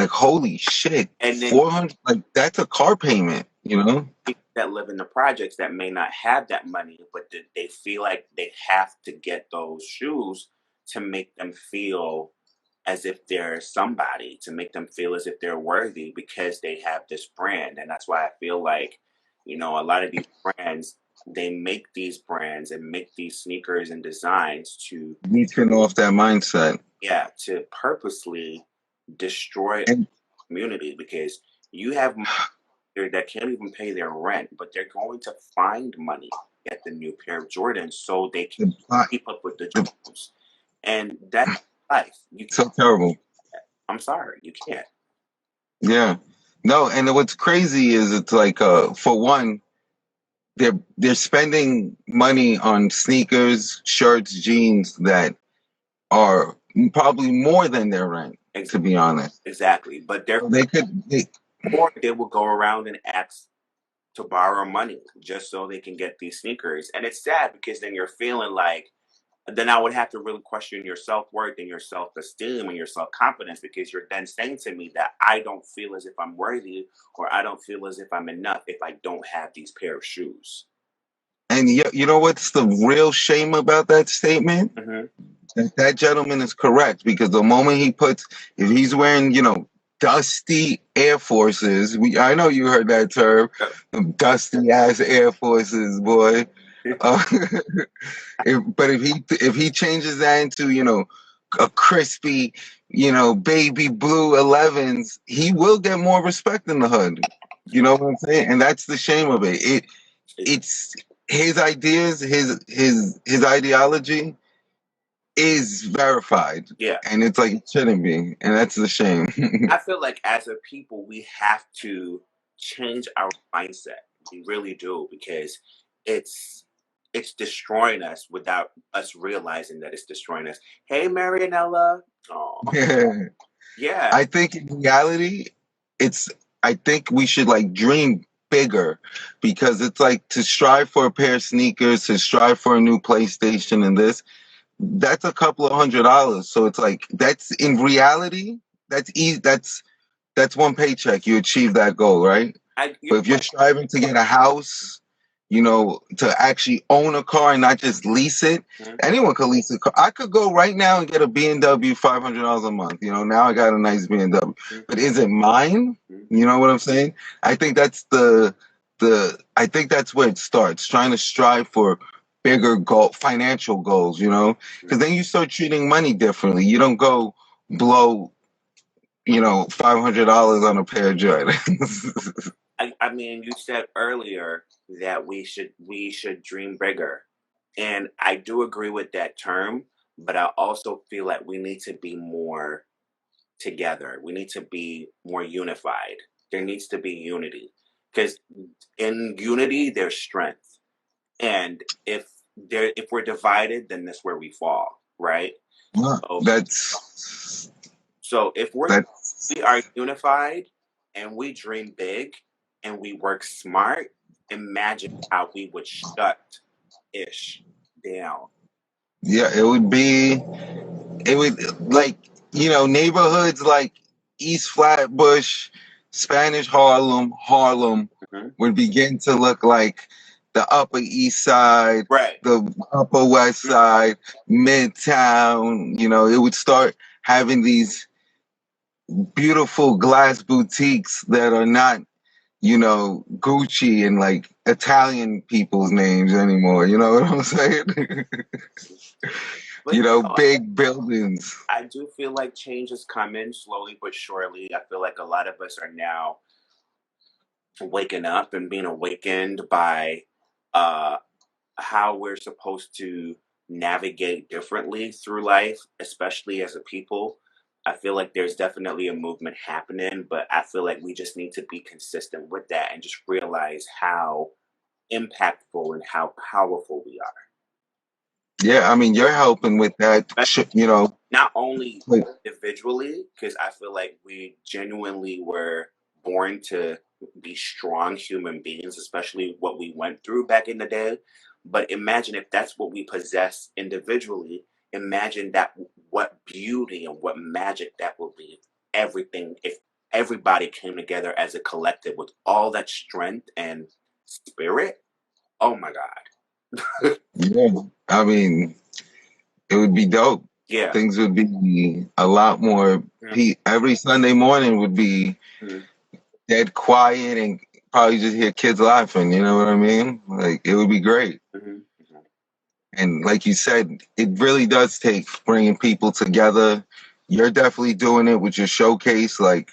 holy shit, And then 400, like that's a car payment, people that live in the projects that may not have that money, but they feel like they have to get those shoes to make them feel as if they're somebody, to make them feel as if they're worthy because they have this brand. And that's why I feel like, a lot of these brands, they make these brands and make these sneakers and designs to, Leeching off that mindset. to purposely destroy And community, because you have that can't even pay their rent, but they're going to find money to get the new pair of Jordans so they can the, keep up with the the, Jones. And that's life. You so can't. terrible. I'm sorry, you can't. Yeah. No, and what's crazy is it's like for one, they're spending money on sneakers, shirts, jeans that are probably more than their rent, to be honest. Exactly. But So they will go around and ask to borrow money just so they can get these sneakers. And it's sad because then you're feeling like, then I would have to really question your self-worth and your self-esteem and your self-confidence, because you're then saying to me that I don't feel as if I'm worthy, or I don't feel as if I'm enough if I don't have these pair of shoes. And you know what's the real shame about that statement? Mm-hmm. That gentleman is correct, because the moment if he's wearing, dusty Air Forces, I know you heard that term, dusty ass Air Forces, boy. But if he changes that into, a crispy, baby blue 11s, he will get more respect in the hood. You know what I'm saying? And that's the shame of it. It's his ideas, his ideology is verified. Yeah. And it's like it shouldn't be. And that's the shame. I feel like as a people, we have to change our mindset. We really do, because it's destroying us without us realizing that it's destroying us. Hey, Marianella. Oh, yeah. I think in reality, I think we should like dream bigger, because it's like to strive for a pair of sneakers, to strive for a new PlayStation and that's a couple of $100. So it's like, that's in reality, that's easy. That's one paycheck. You achieve that goal, right? But if you're striving to get a house, to actually own a car and not just lease it, anyone could lease a car. I could go right now and get a BMW, $500 a month. Now I got a nice BMW, but is it mine? You know what I'm saying? I think that's I think that's where it starts, trying to strive for bigger financial goals, because then you start treating money differently. You don't go blow, $500 on a pair of Jordans. I mean, you said earlier that we should dream bigger, and I do agree with that term. But I also feel like we need to be more together. We need to be more unified. There needs to be unity because in unity there's strength, and if we're divided, then that's where we fall, right? Yeah, So so if that's we are unified and we dream big and we work smart, imagine how we would shut ish down. yeah. It would like neighborhoods like East Flatbush, Spanish Harlem Mhm. would begin to look like the Upper East Side, Right. the Upper West Mhm. Side, Midtown. It would start having these beautiful glass boutiques that are not Gucci and like Italian people's names anymore. You know what I'm saying? But Big buildings. I do feel like change is coming slowly but surely. I feel like a lot of us are now waking up and being awakened by uh, how we're supposed to navigate differently through life, especially as a people. I feel like there's definitely a movement happening, but I feel like we just need to be consistent with that and just realize how impactful and how powerful we are. Yeah, I mean, you're helping with that. But not only Like, individually, because I feel like we genuinely were born to be strong human beings, especially what we went through back in the day. But imagine if that's what we possess individually. Imagine that what beauty and what magic that will be if everybody came together as a collective with all that strength and spirit. Oh my God. yeah, I mean, it would be dope. Yeah. Things would be a lot more. Every Sunday morning would be Mhm. dead quiet and probably just hear kids laughing. You know what I mean? Like, it would be great. Mhm. And like you said, it really does take bringing people together. You're definitely doing it with your showcase. Like,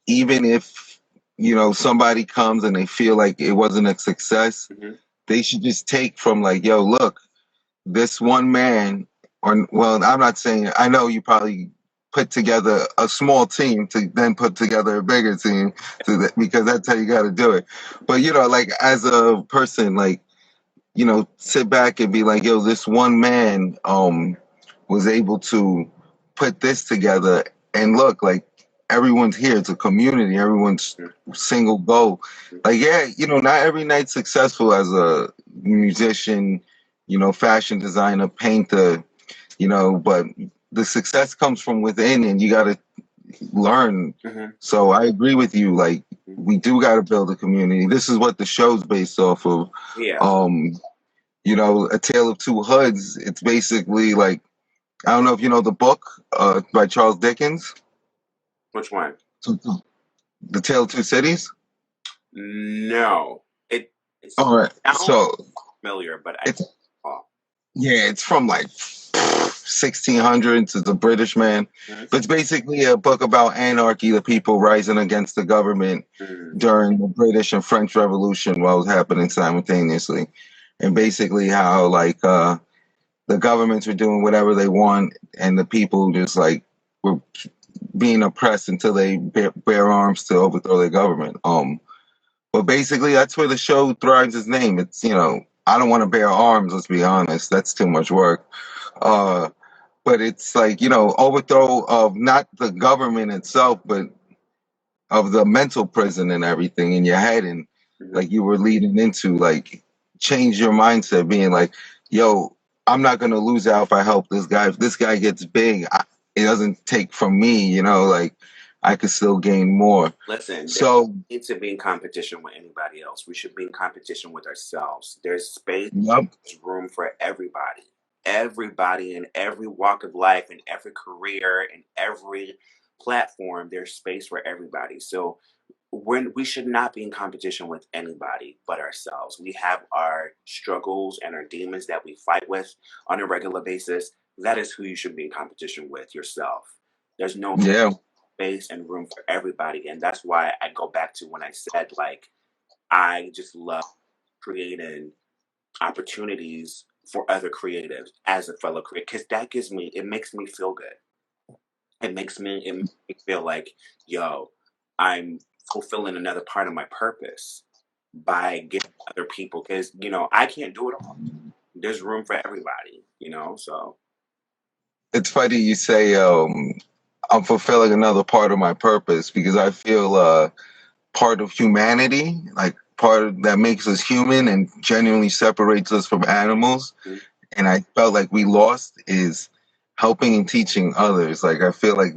even if somebody comes and they feel like it wasn't a success, Mhm. they should just take from like, yo, look, this one man, or well, I'm not saying, I know you probably put together a small team to then put together a bigger team because that's how you got to do it. But like as a person, like sit back and be like, yo, this one man was able to put this together, and look, like everyone's here. It's a community. Everyone's single goal. Like, yeah, not every night's successful as a musician, fashion designer, painter, but the success comes from within, and you got to learn. Mhm. So I agree with you. Like, we do got to build a community. This is what the show's based off of. Yeah. A Tale of Two Hoods. It's basically like, I don't know if you know the book by Charles Dickens, Which one? The Tale of Two Cities. No. It All right. sounds So familiar, but it's oh. yeah, it's from like 1600s. It's a British man, Mhm. but it's basically a book about anarchy, the people rising against the government Mhm. during the British and French Revolution, while it was happening simultaneously, and basically how like the governments were doing whatever they want, and the people just like were being oppressed until they bear arms to overthrow their government. But basically, that's where the show thrives its name. It's I don't want to bear arms. Let's be honest, that's too much work. Uh, but it's like overthrow of not the government itself, but of the mental prison and everything in your head, and Mhm. like you were leading into, like, change your mindset, being like, yo, I'm not gonna lose out if I help this guy. If this guy gets big, it doesn't take from me. Like, I could still gain more. Listen, there So, need to be in competition with anybody else. We should be in competition with ourselves. There's space, yep, there's room for everybody. Everybody in every walk of life, in every career, in every platform, there's space for everybody. So we should not be in competition with anybody but ourselves. We have our struggles and our demons that we fight with on a regular basis. That is who you should be in competition with, yourself. There's no yeah, space and room for everybody. And that's why I go back to when I said, like, I just love creating opportunities for other creatives as a fellow creator because it makes me feel good. It makes me feel like, yo, I'm fulfilling another part of my purpose by getting other people because I can't do it all. There's room for everybody, so It's funny you say I'm fulfilling another part of my purpose because I feel part of humanity, like that makes us human and genuinely separates us from animals. mm, And I felt like we lost is helping and teaching others. Like I feel like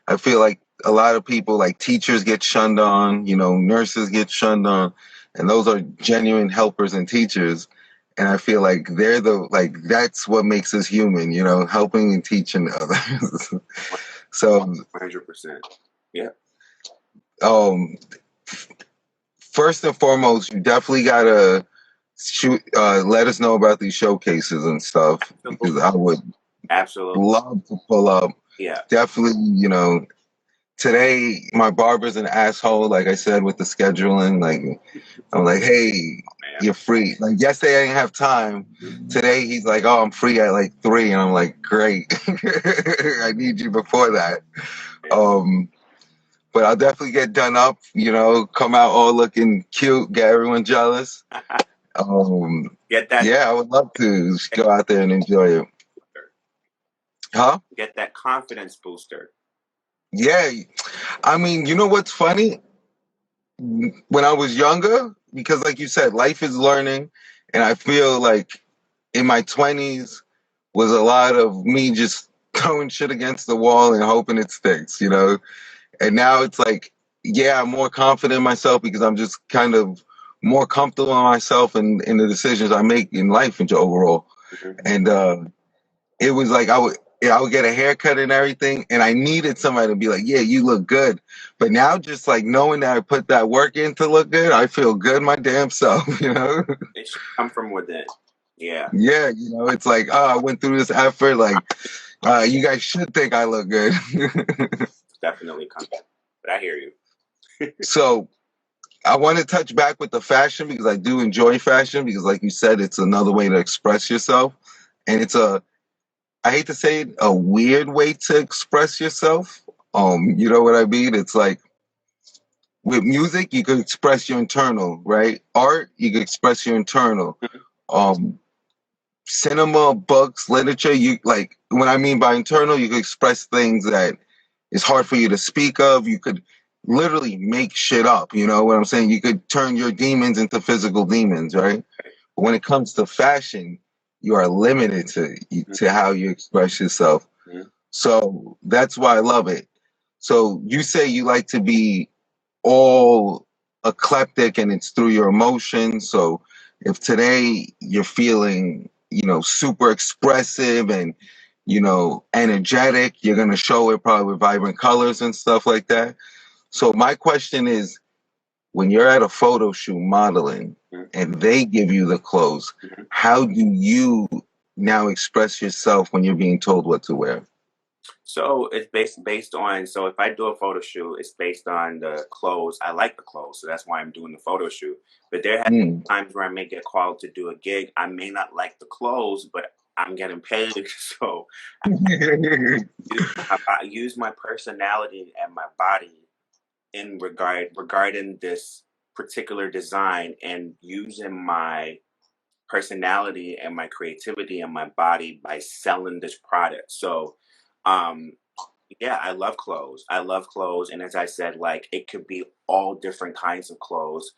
I feel like a lot of people, like teachers, get shunned on. Nurses get shunned on, and those are genuine helpers and teachers. And I feel like that's what makes us human. Helping and teaching others. So 100%. Yeah. um first and foremost, you definitely gotta let us know about these showcases and stuff because I would Absolutely. love to pull up. Yeah. Definitely, today my barber's an asshole, like I said, with the scheduling. Like, I'm like, hey, Man. you're free. Like, yesterday I didn't have time. Today he's like, oh, I'm free at like 3. And I'm like, great. I need you before that. But I'll definitely get done up, come out all looking cute, get everyone jealous. Get that Yeah, I would love to go out there and enjoy it. Huh? get that confidence booster. Yeah. I mean, you know what's funny? When I was younger, because like you said, life is learning, and I feel like in my 20s was a lot of me just throwing shit against the wall and hoping it sticks. And now it's like, yeah, I'm more confident in myself because I'm just kind of more comfortable in myself and in the decisions I make in life and overall. Mhm. And it was like I would get a haircut and everything, and I needed somebody to be like, yeah, you look good. But now just like knowing that I put that work in to look good, I feel good my damn self. It should come from within. Yeah. Yeah, it's like, oh, I went through this effort. Like, you guys should think I look good. Definitely come. But I hear you. So I want to touch back with the fashion because I do enjoy fashion because, like you said, it's another way to express yourself. And I hate to say it, a weird way to express yourself. You know what I mean? It's like with music, you could express your internal, right? Art, you could express your internal. Um, Cinema, books, literature, what I mean by internal, you could express things that it's hard for you to speak of. You could literally make shit up. You know what I'm saying? You could turn your demons into physical demons, right? But when it comes to fashion, you are limited to how you express yourself. Mhm. So that's why I love it. So you say you like to be all eclectic and it's through your emotions. So if today you're feeling, super expressive and, energetic, you're going to show it probably with vibrant colors and stuff like that. So my question is, when you're at a photo shoot modeling Mhm. and they give you the clothes, Mhm. how do you now express yourself when you're being told what to wear? So it's based on, so if I do a photo shoot, it's based on the clothes. I like the clothes, so that's why I'm doing the photo shoot. But there have Mm. been times where I may get called to do a gig. I may not like the clothes, but I'm getting paid, so I use my personality and my body in regarding this particular design, and using my personality and my creativity and my body by selling this product. So um yeah, I love clothes. I love clothes. And as I said, like, it could be all different kinds of clothes.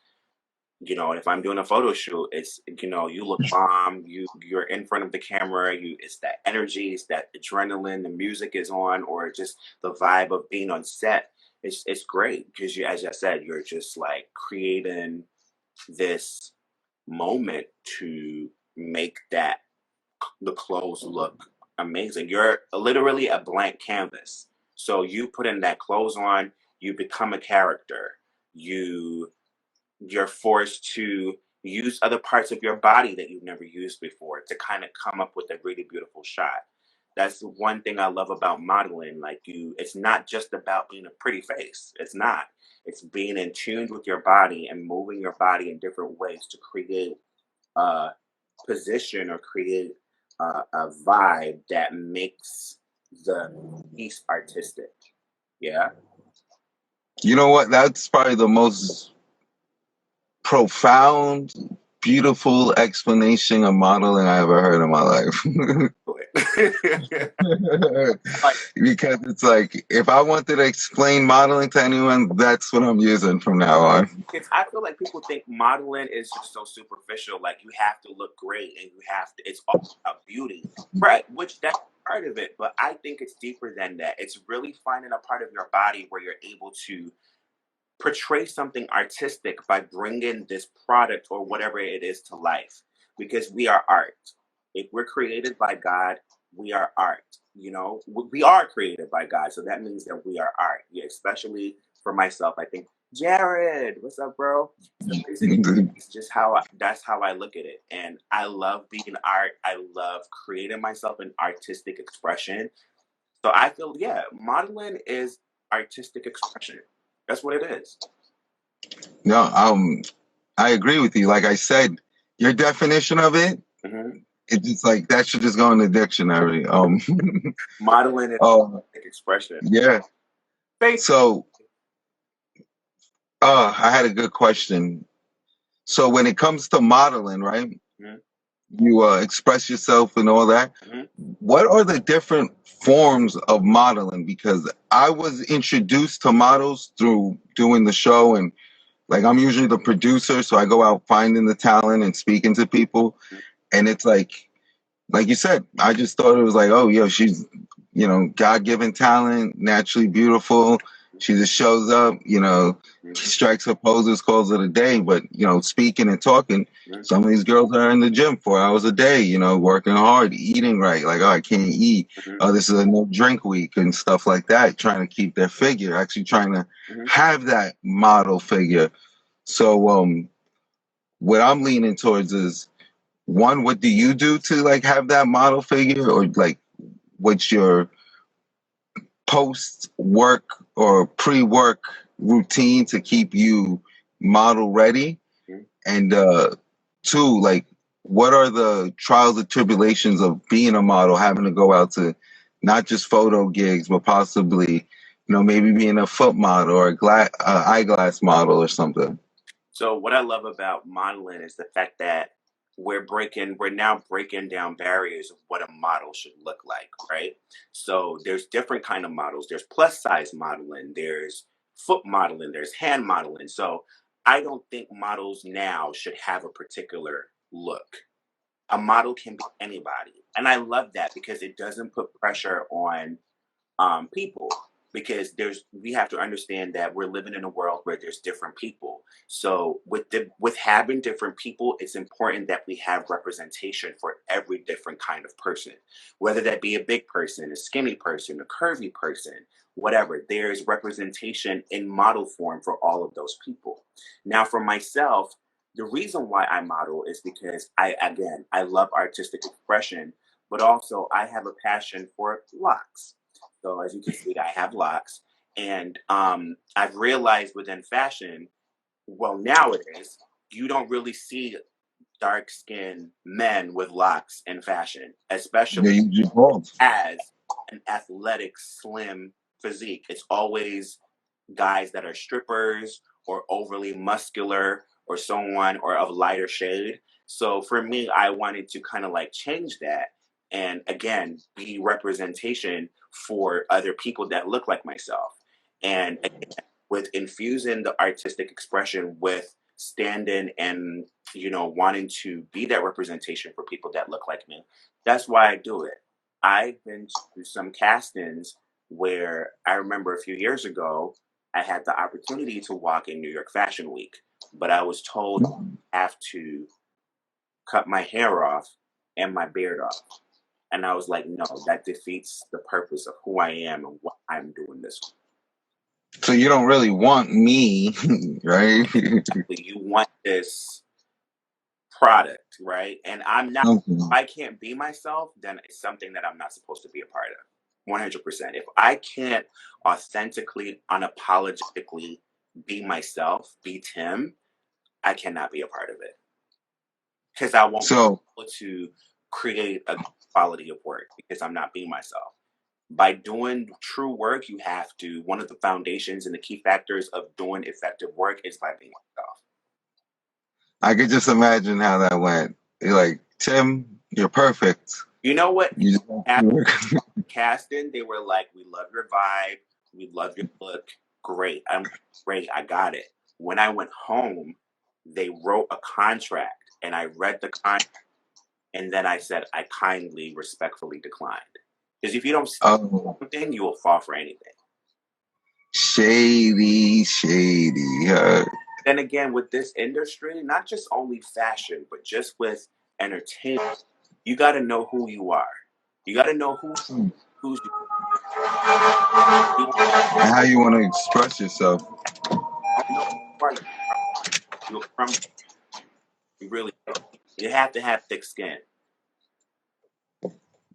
And if I'm doing a photo shoot, it's, you look bomb, you're in front of the camera, it's that energy, it's that adrenaline, the music is on, or just the vibe of being on set. It's great because as I said, you're just like creating this moment to make the clothes look amazing. You're literally a blank canvas. So you put in that clothes on, you become a character. You you're forced to use other parts of your body that you've never used before to kind of come up with a really beautiful shot. That's one thing I love about modeling. Like it's not just about being a pretty face. It's not. It's being in tune with your body and moving your body in different ways to create a position or create a vibe that makes the piece artistic. Yeah. You know what? That's probably the most profound, beautiful explanation of modeling I ever heard in my life. Like, Because it's like, if I wanted to explain modeling to anyone, that's what I'm using from now on. I feel like people think modeling is just so superficial. Like you have to look great and you have to. It's all about beauty, right? Which that's part of it, but I think it's deeper than that. It's really finding a part of your body where you're able to portray something artistic by bringing this product or whatever it is to life, because we are art. If we're created by God, we are art. You know, we are created by God, so that means that we are art. Yeah, especially for myself, I think. Jared, what's up, bro? So basically, it's just that's how I look at it, and I love being art. I love creating myself an artistic expression. So I feel, yeah, modeling is artistic expression. That's what it is. No, I agree with you. Like I said, your definition of it, it's just like that should just go in the dictionary. Modeling is expression. Yeah. So, I had a good question. So when it comes to modeling, right? You express yourself and all that. What are the different forms of modeling? Because I was introduced to models through doing the show, and like I'm usually the producer, so I go out finding the talent and speaking to people, and it's like you said, I just thought it was like, oh, yo, she's, God-given talent, naturally beautiful. She just shows up, strikes her poses, calls it a day. But, speaking and talking, some of these girls are in the gym 4 hours a day, working hard, eating right. Like, oh, I can't eat. Oh, this is a no drink week and stuff like that, trying to keep their figure, actually trying to have that model figure. So what I'm leaning towards is, one, what do you do to like have that model figure, or like what's your post work or pre-work routine to keep you model ready? And two, like what are the trials and tribulations of being a model, having to go out to not just photo gigs, but possibly, maybe being a foot model or a eyeglass model or something? So what I love about modeling is the fact that we're now breaking down barriers of what a model should look like, right? So there's different kind of models. There's plus size modeling, there's foot modeling, there's hand modeling. So I don't think models now should have a particular look. A model can be anybody. And I love that because it doesn't put pressure on people, because we have to understand that we're living in a world where there's different people. So with having different people, it's important that we have representation for every different kind of person, whether that be a big person, a skinny person, a curvy person, whatever. There's representation in model form for all of those people. Now, for myself, the reason why I model is because I love artistic expression, but also I have a passion for locks. So as you can see, I have locks, and I've realized within fashion, well, nowadays you don't really see dark skinned men with locks in fashion, especially as an athletic, slim physique. It's always guys that are strippers or overly muscular or someone or of lighter shade. So for me, I wanted to kind of like change that and again be representation for other people that look like myself. And again, with infusing the artistic expression with standing and wanting to be that representation for people that look like me, that's why I do it. I've been to some castings where I remember a few years ago I had the opportunity to walk in New York Fashion Week, but I was told I have to cut my hair off and my beard off. And I was like, no, that defeats the purpose of who I am and what I'm doing this for. So you don't really want me, right? You want this product, right? And I'm not. Okay. If I can't be myself, then it's something that I'm not supposed to be a part of. 100%. If I can't authentically, unapologetically be myself, be Tim, I cannot be a part of it because I won't be So able to create a quality of work because I'm not being myself. By doing true work, you have to. One of the foundations and the key factors of doing effective work is by being yourself. I could just imagine how that went. You're like, Tim, you're perfect. You know what? You just have to work. Casting, they were like, "We love your vibe, we love your look. Great, I'm great. I got it." When I went home, they wrote a contract, and I read the contract, and then I said, "I kindly, respectfully declined." Because if you don't see Oh, something, you will fall for anything. shady, shady. Then again, with this industry, not just only fashion, but just with entertainment, you got to know who you are. You got to know who's you. And how you want to express yourself. Don't know who you are. You'll crumble. You really do. You have to have thick skin.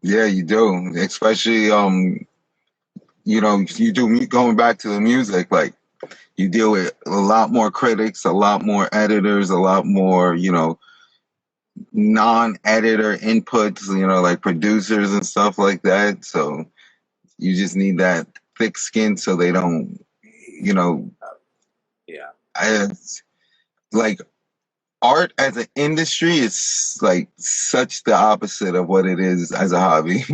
Yeah, you do. Especially, you do going back to the music, like you deal with a lot more critics, a lot more editors, a lot more, non-editor inputs, like producers and stuff like that. So you just need that thick skin so they don't, Yeah. like art as an industry is like such the opposite of what it is as a hobby.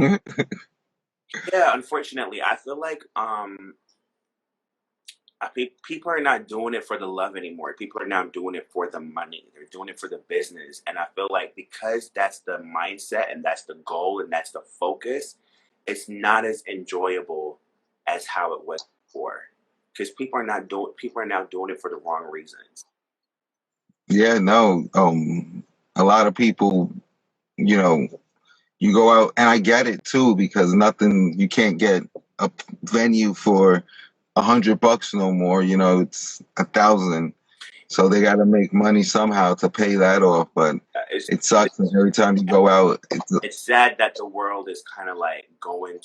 Yeah, unfortunately, I feel like people are not doing it for the love anymore. People are now doing it for the money. They're doing it for the business. And I feel like because that's the mindset and that's the goal and that's the focus, it's not as enjoyable as how it was before. Because people are now doing it for the wrong reasons. Yeah, no. A lot of people, you know, you go out, and I get it too, because you can't get a venue for $100 no more. It's 1,000, so they got to make money somehow to pay that off. But it sucks. And every time you go out, It's sad that the world is kind of like going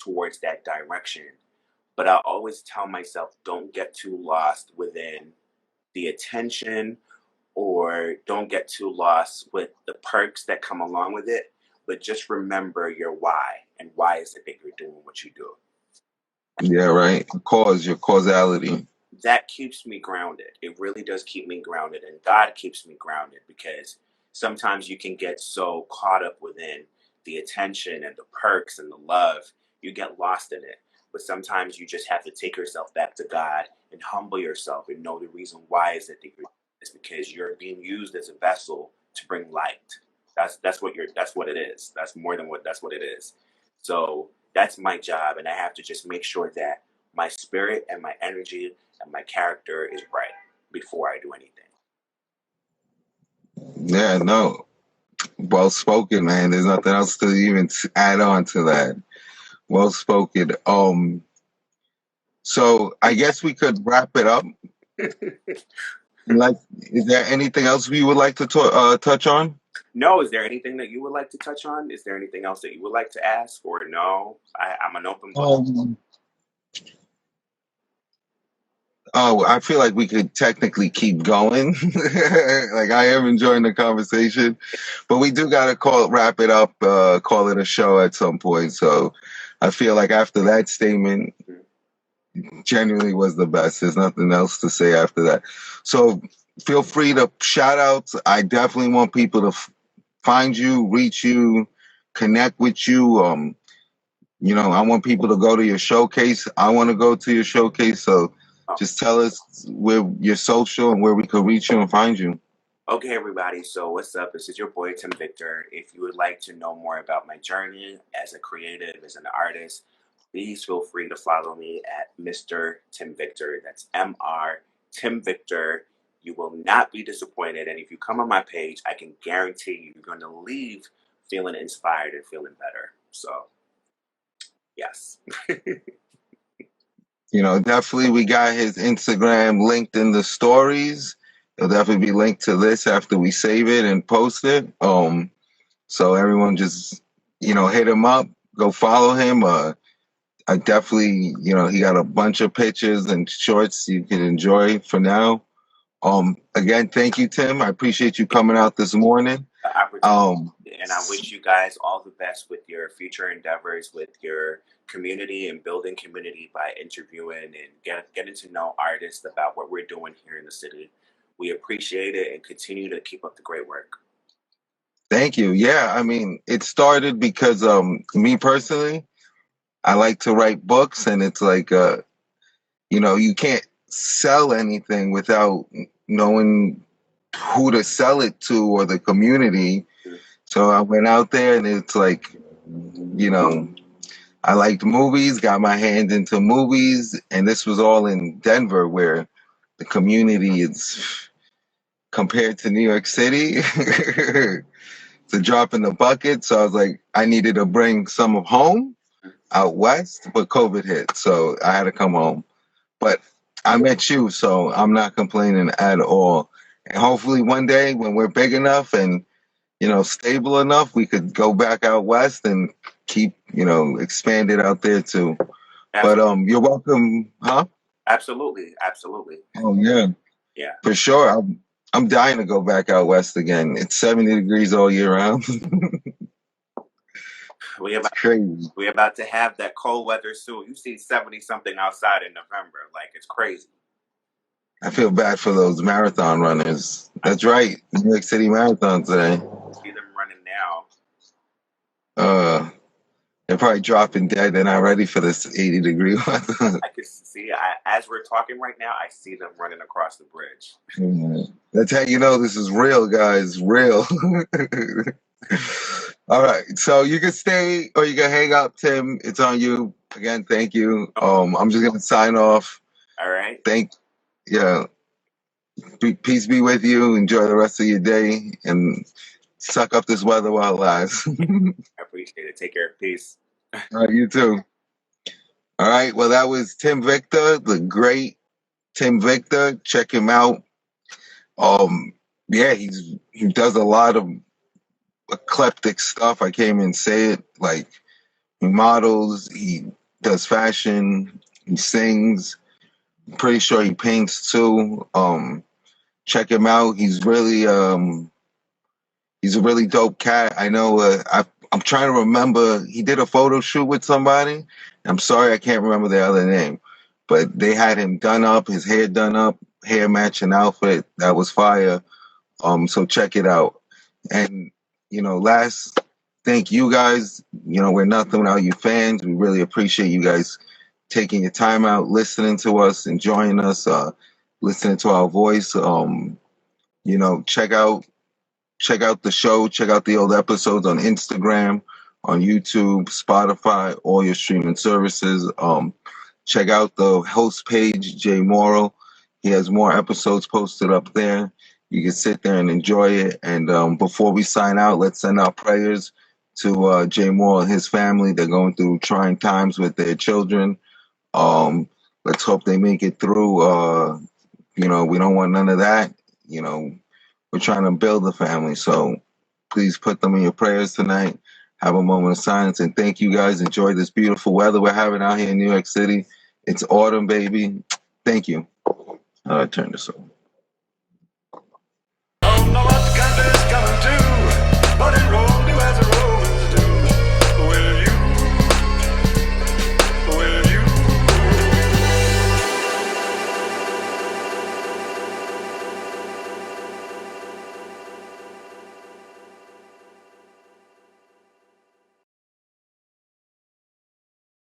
towards that direction. But I always tell myself, don't get too lost within the attention or don't get too lost with the perks that come along with it. But just remember your why and why is it that you're doing what you do. yeah, right. Your causality. That keeps me grounded. It really does keep me grounded. And God keeps me grounded because sometimes you can get so caught up within the attention and the perks and the love, you get lost in it. But sometimes you just have to take yourself back to God and humble yourself and know the reason why is it that you're it's because you're being used as a vessel to bring light. That's what it is. That's what it is. So that's my job, and I have to just make sure that my spirit and my energy and my character is right before I do anything. Yeah, no. Well spoken, man. There's nothing else to even add on to that. Well spoken. So I guess we could wrap it up. Like, is there anything else we would like to touch on? No, is there anything that you would like to touch on? Is there anything else that you would like to ask? Or no? I'm an open book. Oh, I feel like we could technically keep going. Like, I am enjoying the conversation, but we do gotta wrap it up, call it a show at some point. So I feel like after that statement, genuinely was the best. There's nothing else to say after that. So feel free to shout outs. I definitely want people to find you, reach you, connect with you. I want people to go to your showcase. I want to go to your showcase. So just tell us where your social and where we could reach you and find you. Okay, everybody. So what's up? This is your boy, Tim Victor. If you would like to know more about my journey as a creative, as an artist, please feel free to follow me at Mr. Tim Victor. That's Mr. Tim Victor. You will not be disappointed. And if you come on my page, I can guarantee you're going to leave feeling inspired and feeling better. So, yes. Definitely we got his Instagram linked in the stories. It'll definitely be linked to this after we save it and post it. So everyone just, hit him up, go follow him. I definitely, he got a bunch of pictures and shorts you can enjoy for now. Again, thank you, Tim. I appreciate you coming out this morning. And I wish you guys all the best with your future endeavors, with your community and building community by interviewing and getting to know artists about what we're doing here in the city. We appreciate it and continue to keep up the great work. Thank you. Yeah, I mean, it started because me personally, I like to write books, and it's like, you can't sell anything without knowing who to sell it to or the community. So I went out there, and it's like, I liked movies, got my hand into movies, and this was all in Denver, where the community is, compared to New York City, it's a drop in the bucket. So I was like, I needed to bring some of home out west, but COVID hit, so I had to come home. But I met you, so I'm not complaining at all. And hopefully one day when we're big enough and, stable enough, we could go back out west and keep, expand it out there too. Absolutely. But you're welcome, huh? Absolutely. Oh yeah. Yeah. For sure. I'm dying to go back out west again. It's 70 degrees all year round. We're about to have that cold weather soon. You see 70-something outside in November. Like, it's crazy. I feel bad for those marathon runners. That's right. New York City Marathon today. See them running now. They're probably dropping dead. They're not ready for this 80-degree weather. I can see, as we're talking right now, I see them running across the bridge. That's how you know this is real, guys. Real. All right. So you can stay or you can hang up, Tim. It's on you. Again, thank you. I'm just going to sign off. All right. Peace be with you. Enjoy the rest of your day and suck up this weather while it lasts. I appreciate it. Take care. Peace. All right, you too. All right. Well, that was Tim Victor, the great Tim Victor. Check him out. He does a lot of eclectic stuff. I can't even say it. Like, he models, he does fashion, he sings. I'm pretty sure he paints too. Check him out. He's really he's a really dope cat. I know. I'm trying to remember. He did a photo shoot with somebody. I'm sorry, I can't remember the other name, but they had him done up, his hair done up, hair matching outfit. That was fire. So check it out. And last, thank you guys. We're nothing without you fans. We really appreciate you guys taking your time out, listening to us, enjoying us, listening to our voice. Check out the show. Check out the old episodes on Instagram, on YouTube, Spotify, all your streaming services. Check out the host page, Jay Morrow. He has more episodes posted up there. You can sit there and enjoy it. And before we sign out, let's send our prayers to Jay Moore and his family. They're going through trying times with their children. Let's hope they make it through. We don't want none of that. We're trying to build a family. So please put them in your prayers tonight. Have a moment of silence. And thank you guys. Enjoy this beautiful weather we're having out here in New York City. It's autumn, baby. Thank you. I'll turn this over. Don't know what God is gonna do, but it rolls.